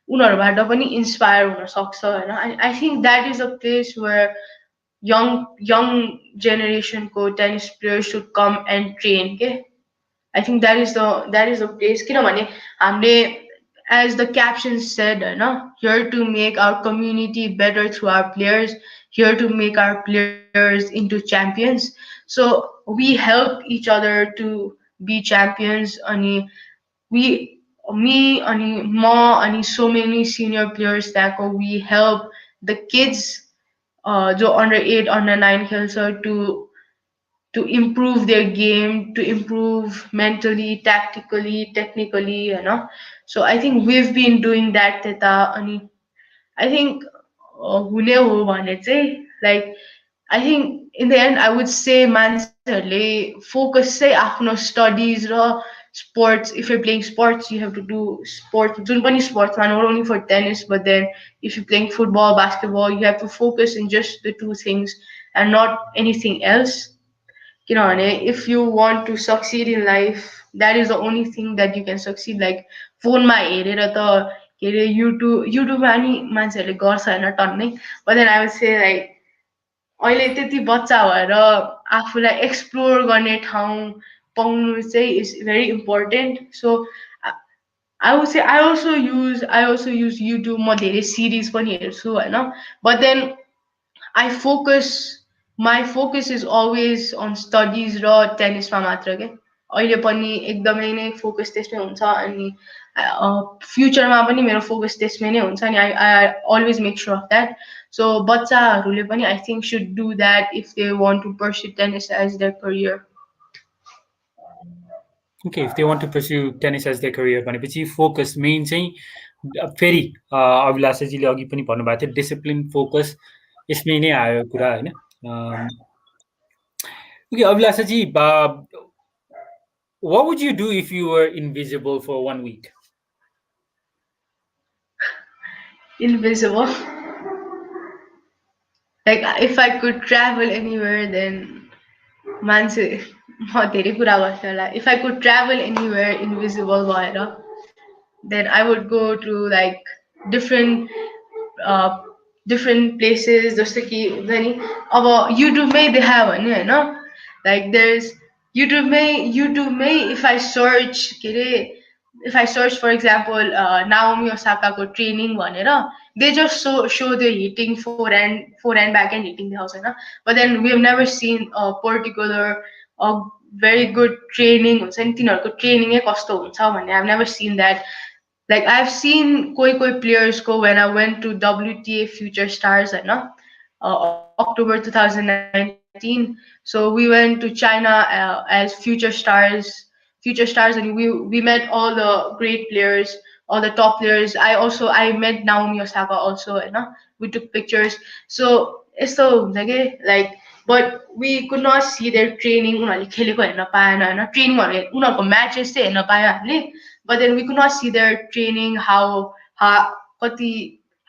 उनीहरूबाट पनि इन्सपायर हुन सक्छ होइन I think that is a place where young generationको tennis players should come and train के I think that is the place किनभने हामीले as the caption said here to make our community better through our players here to make our players into champions so we help each other to be champions अनि we me अनि म अनि so many senior players त्यहाँको we help the kids जो under 8 under 9 खेल्छ to improve their game, to improve mentally, tactically, technically, So I think we've been doing that त्यता अनि I think हुने हो भने चाहिँ like I think in the end I would say मान्छेहरूले focus चाहिँ आफ्नो studies र sports if you're playing sports you have to do sports जुन पनि sportsमा not only for tennis but then if you're playing football basketball you have to focus in just the two things and not anything else if you want to succeed in life that is the only thing that you can succeed like फोनमा हेरेर त के अरे युट्युबमा नि मान्छेहरूले गर्छ होइन टन्नै but then I would say like अहिले त्यति बच्चा भएर आफूलाई एक्सप्लोर गर्ने ठाउँ पाउनु चाहिँ is very important so I would say I also use YouTube म धेरै सिरिज पनि हेर्छु होइन but then I focus my focus is always on studies र टेनिसमा मात्र के अहिले पनि एकदमै नै फोकस त्यसमै हुन्छ अनि फ्युचरमा पनि मेरो फोकस त्यसमै नै हुन्छ अनि I always make sure of that so बच्चाहरूले पनि I think should do that if they want to pursue tennis as their career Okay, if they want to pursue tennis as their career भनेपछि focus main चाहिँ फेरि अभिलाषाजीले अघि पनि भन्नुभएको थियो discipline focus यसमै नै आयो कुरा होइन okay अभिलाषाजी what would you do if you were invisible for 1 week? Invisible. Like if I could travel anywhere, then मान्छे म धेरै कुरा गर्छु होला if I could travel anywhere invisible भएर then I would go to like different uh, different places जस्तो कि हुन्छ नि अब युट्युबमै देखायो भने होइन like there's युट्युबमै if I search के अरे if I search for example Naomi Osakaको training भनेर they just show the hitting forehand backhand hitting देखाउँछ होइन but then we have never seen a particular a very good training हुन्छ नि तिनीहरूको ट्रेनिङै कस्तो हुन्छ भन्ने I've never seen that like I've seen koi players go when I went to WTA Future Stars October 2019 so we went to China as future stars and we met all the great players all the top players I met Naomi Osaka also we took pictures so यस्तो हुन्छ के like but we could not see their training उनीहरूले खेलेको हेर्न पाएन होइन ट्रेनिङहरू उनीहरूको म्याचेस चाहिँ हेर्न पायो हामीले but then we could not see their training how कति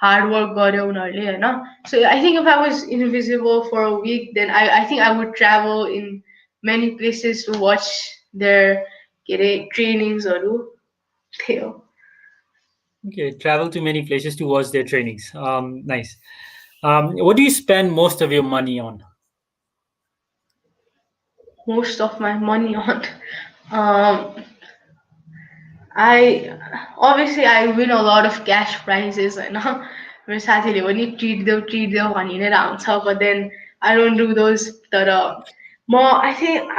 hard work गर्यो उनीहरूले होइन so I think if I was invisible for a week then I think I would travel in many places to watch their के अरे ट्रेनिङ्सहरू थियो Okay, travel to many places to watch their trainings. Nice. What do you spend most of your money on? Most of my money on I win a lot of cash prizes होइन मेरो साथीले पनि treat देऊ भनि नै आउँछ but then I don't do those तर म I think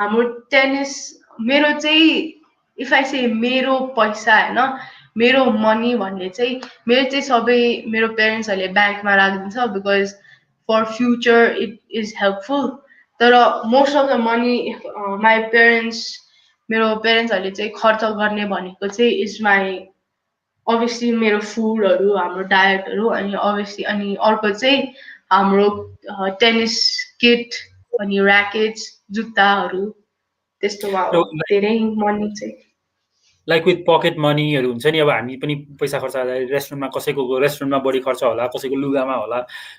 हाम्रो टेनिस मेरो चाहिँ if I say मेरो पैसा होइन मेरो मनी भन्ने चाहिँ मेरो चाहिँ सबै मेरो पेरेन्ट्सहरूले ब्याङ्कमा राखिदिन्छ because for future it is helpful तर most of the money my parents मेरो पेरेन्ट्सहरूले चाहिँ खर्च गर्ने भनेको चाहिँ इज माई अभियसली मेरो फुडहरू हाम्रो डायटहरू अनि अभियसली अनि अर्को चाहिँ हाम्रो टेनिस किट अनि ऱ्याकेट्स जुत्ताहरू त्यस्तोमा हो धेरै मनी चाहिँ लाइक विथ पकेट मनीहरू हुन्छ नि अब हामी पनि पैसा खर्च रेस्टुरेन्टमा कसैको रेस्टुरेन्टमा बढी खर्च होला कसैको लुगामा होला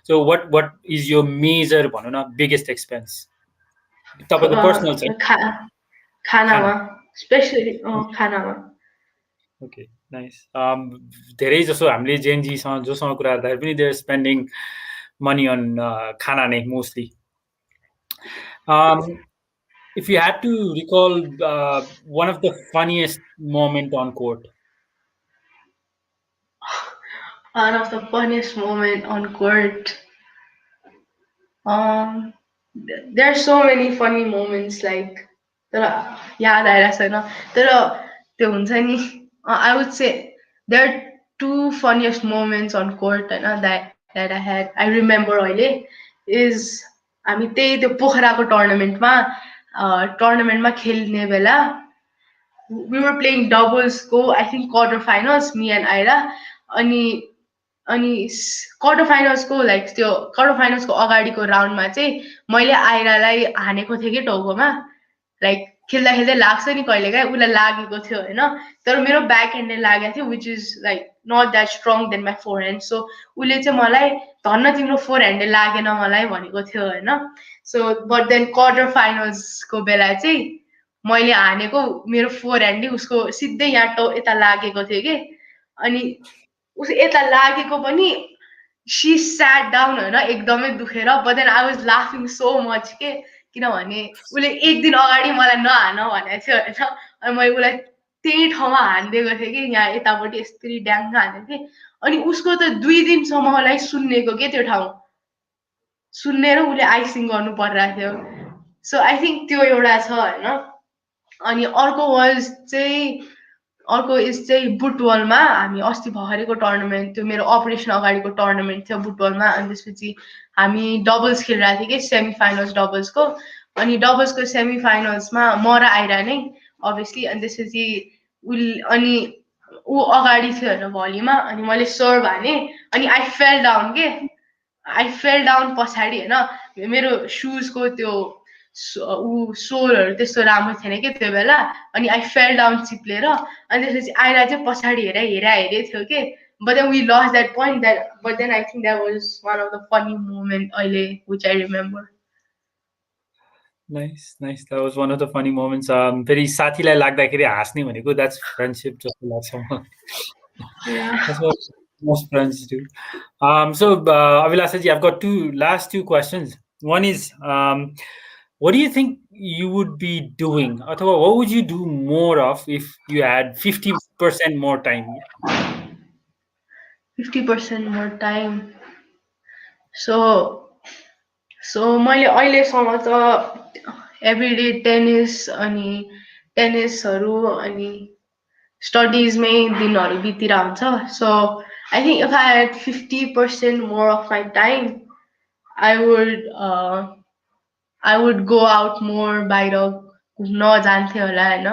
सो वाट इज यो मेजर भनौँ न बिगेस्ट एक्सपेन्स तपाईँको पर्सनल चाहिँ खानामा स्पेसली खानामा ओके नाइस धेरै जसो हामीले जेएनजीसँग जोसँग कुरा गर्दाखेरि पनि देयर स्पेन्डिङ मनी अन खाना नै mostly if you had to recall one of the funniest moment on court one of the funniest moment on court there are so many funny moments like तर याद आइरहेको छैन तर त्यो हुन्छ नि I would say there are two funniest moments on court होइन that I had I remember अहिले is हामी त्यही त्यो पोखराको टुर्नामेन्टमा खेल्ने बेला we were playing doubles go I think quarter finals me and Aira अनि क्वार्टर फाइनल्सको लाइक त्यो क्वार्टर फाइनल्सको अगाडिको राउन्डमा चाहिँ मैले आइरालाई हानेको थिएँ कि टाउकोमा लाइक खेल्दा खेल्दै लाग्छ नि कहिलेकाहीँ उसलाई लागेको थियो होइन तर मेरो ब्याक ह्यान्डले लागेको थियो which is like not that strong then my forehand so उसले चाहिँ मलाई धन्न तिम्रो फोर ह्यान्डले लागेन मलाई भनेको थियो होइन सो बट देन क्वार्टर फाइनल्सको बेला चाहिँ मैले हानेको मेरो फोर ह्यान्डले उसको सिधै यहाँ यता लागेको थियो कि अनि उस यता लागेको पनि सी स्याट डाउन होइन एकदमै दुखेर बट देन आई वाज लाफिङ सो मच के किनभने उसले एक दिन अगाडि मलाई नहान भनेको थियो होइन अनि मैले उसलाई त्यही ठाउँमा हानिदिएको थिएँ कि यहाँ यतापट्टि यस्तरी ड्याङ्ग हानेको थिएँ अनि उसको त 2 दिनसम्मलाई सुन्नेको के त्यो ठाउँ सुन्नेर उसले आइसिङ गर्नु परिरहेको थियो सो आई थिङ्क त्यो एउटा छ होइन अनि अर्को इज चाहिँ बुटबलमा हामी अस्ति भर्खरैको टुर्नामेन्ट त्यो मेरो अपरेसन अगाडिको टुर्नामेन्ट थियो बुटबलमा अनि त्यसपछि हामी डबल्स खेलिरहेको थियौँ कि सेमी फाइनल्स डबल्सको अनि डबल्सको सेमी फाइनल्समा म र आइरा नै अभियसली अनि त्यसपछि अनि ऊ अगाडि थियो होइन भलिमा अनि मैले सर्भ हाने अनि आई फेल डाउन पछाडि होइन मेरो सुजको त्यो सोलहरू त्यस्तो राम्रो थिएन कि त्यो बेला अनि आई फेल डाउन चिप्लेर अनि त्यसपछि आइरा चाहिँ पछाडि हेरे थियो कि but then we lost that point but then I think that was one of the funny moment अहिले which I remember. Nice. That was one of the funny moments. Very साथीलाई लाग्दाखेरि हाँस्ने भनेको that's friendship जस्तो लाग्छ मलाई. Yeah. That's what most friends do. So Abhilasha ji, I've got last two questions. One is, what do you think you would be doing? Or what would you do more of if you had 50% more time? 50% more time. So मैले अहिलेसम्म त every day टेनिसहरू अनि स्टडिजमै दिनहरू बितिरहेको हुन्छ so I think if I had 50% more of my time I would go out more बाहिर घुम्न जान्थेँ होला होइन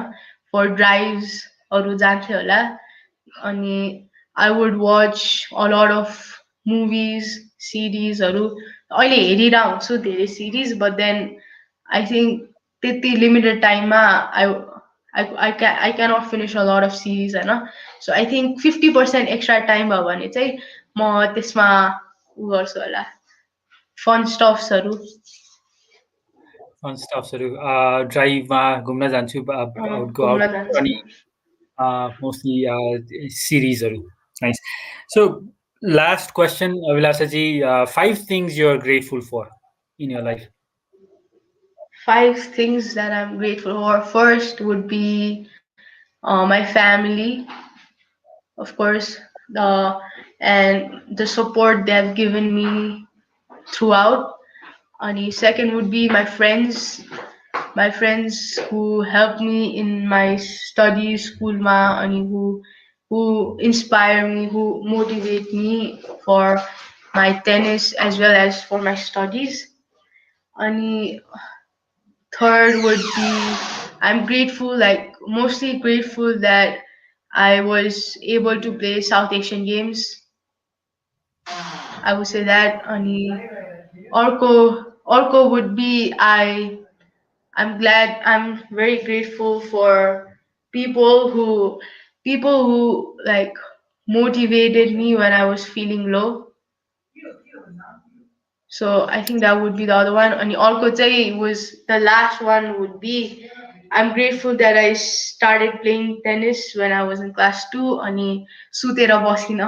फर ड्राइभ्सहरू जान्थेँ होला अनि I would watch a lot of movies सिरिजहरू अहिले हेरिरहेको हुन्छु धेरै series but then I think त्यति लिमिटेड टाइममा I cannot finish a lot of series होइन so I think 50% extra time भयो भने चाहिँ म त्यसमा उ गर्छु होला फन स्टफ्सहरू ड्राइभमा घुम्न जान्छु अनि mostly series-haru. Nice. So last question, Abhilasha ji, 5 things you're grateful for in your life. 5 things that I'm grateful for. First would be my family, of course, and the support they have given me throughout. And second would be my friends who helped me in my studies, school ma, and who who inspire me, who motivate me for my tennis as well as for my studies. And third would be I'm grateful, like mostly grateful that I was able to play South Asian Games. I would say that. And Orko would be I'm very grateful for people who people who like motivated me when I was feeling low. So I think that would be the other one. And Orko चाहिँ was the last one would be I'm grateful that I started playing tennis when I was in class 2 अनि सुतेर बसिन.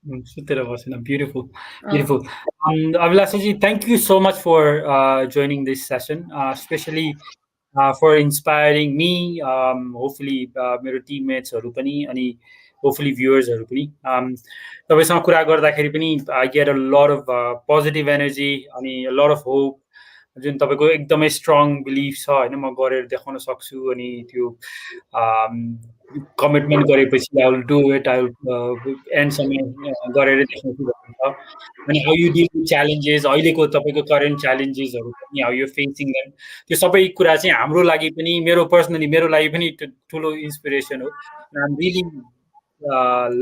सुतेर बसेन. Beautiful, beautiful. Abhilasha ji, thank you so much for joining this session, especially for inspiring me, hopefully मेरो टिममेट्सहरू पनि अनि hopefully viewers-हरू पनि. तपाईँसँग कुरा गर्दाखेरि पनि I get a lot of positive energy अनि a lot of hope, जुन तपाईँको एकदमै स्ट्रङ बिलिफ छ होइन, म गरेर देखाउन सक्छु अनि त्यो कमिटमेन्ट गरेपछि I will do it, I will एन्डसम्म गरेर देखाउँछु भन्ने छ. अनि how you deal with challenges, अहिलेको तपाईँको करेन्ट च्यालेन्जेसहरू पनि, हाउ यु फेसिङ देम, त्यो सबै कुरा चाहिँ हाम्रो लागि पनि, पर्सनली मेरो लागि पनि ठुलो इन्सपिरेसन हो. I am really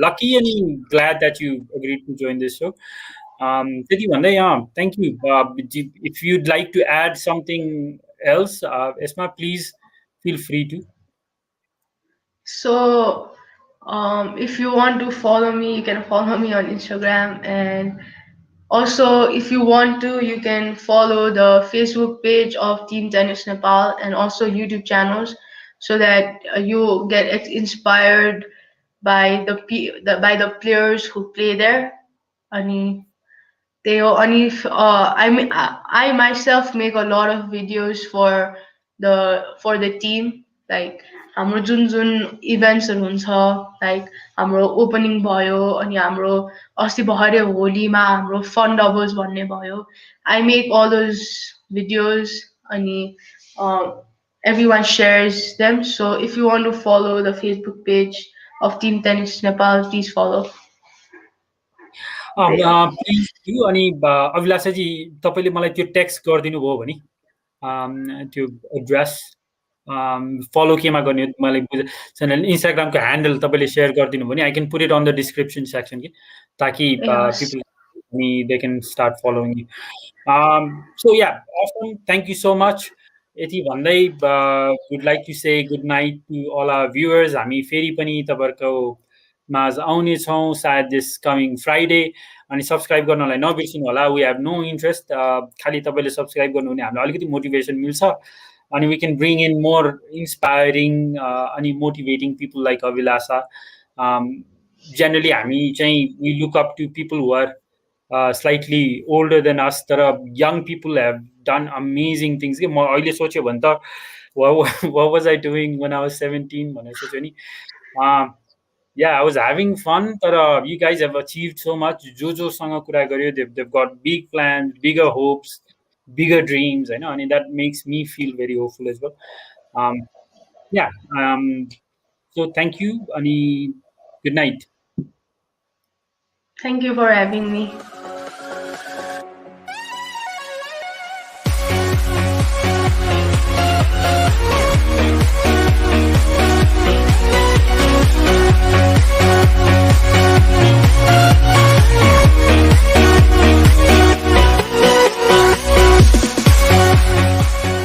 lucky and glad that you agreed to join this show. त्यति भन्दै thank you. If you'd like to add something else, Esma, please feel free to. So if you want to follow me, you can follow me on Instagram, and also if you want to, you can follow the Facebook page of Team Tennis Nepal and also YouTube channels, so that you get inspired by by the players who play there. अनि त्यही हो. अनि I myself make a lot of videos for the team, like हाम्रो जुन जुन इभेन्ट्सहरू हुन्छ, like हाम्रो opening भयो अनि हाम्रो अस्ति भर्खरै होलीमा हाम्रो फन डबल्स भन्ने भयो. I make all those videos अनि everyone shares them. So if you want to follow the Facebook page of Team Tennis Nepal, please follow. Please do. अनि अभिलाषाजी, तपाईँले मलाई त्यो टेक्स्ट गरिदिनु भयो भने त्यो एड्रेस फलो केमा गर्ने मलाई बुझ्दैन. इन्स्टाग्रामको ह्यान्डल तपाईँले सेयर गरिदिनु भने I can put it on the description section कि, ताकि people they can start following you. So yeah, awesome, thank you so much. यति भन्दै would like to say good night to all our viewers. हामी फेरि पनि तपाईँहरूको माझ आउनेछौँ सायद दिस कमिङ फ्राइडे. अनि सब्सक्राइब गर्नलाई नबिर्सिनु होला. वी हेभ नो इन्ट्रेस्ट, खालि तपाईँले सब्सक्राइब गर्नु भने हामीलाई अलिकति मोटिभेसन मिल्छ. अनि we can bring in more inspiring अनि motivating people like Abhilasha. Generally हामी चाहिँ we look up to people who are slightly older than us, तर young people have done amazing things. म अहिले सोच्यो भने त what was I doing when I was 17 भनेर सोच्यो नि. Yeah, I was having fun, but you guys have achieved so much. जोसँग कुरा गर्यो, they've got big plans, bigger hopes, bigger dreams, होइन. अनि that makes me feel very hopeful as well. Yeah, so thank you अनि good night. Thank you for having me.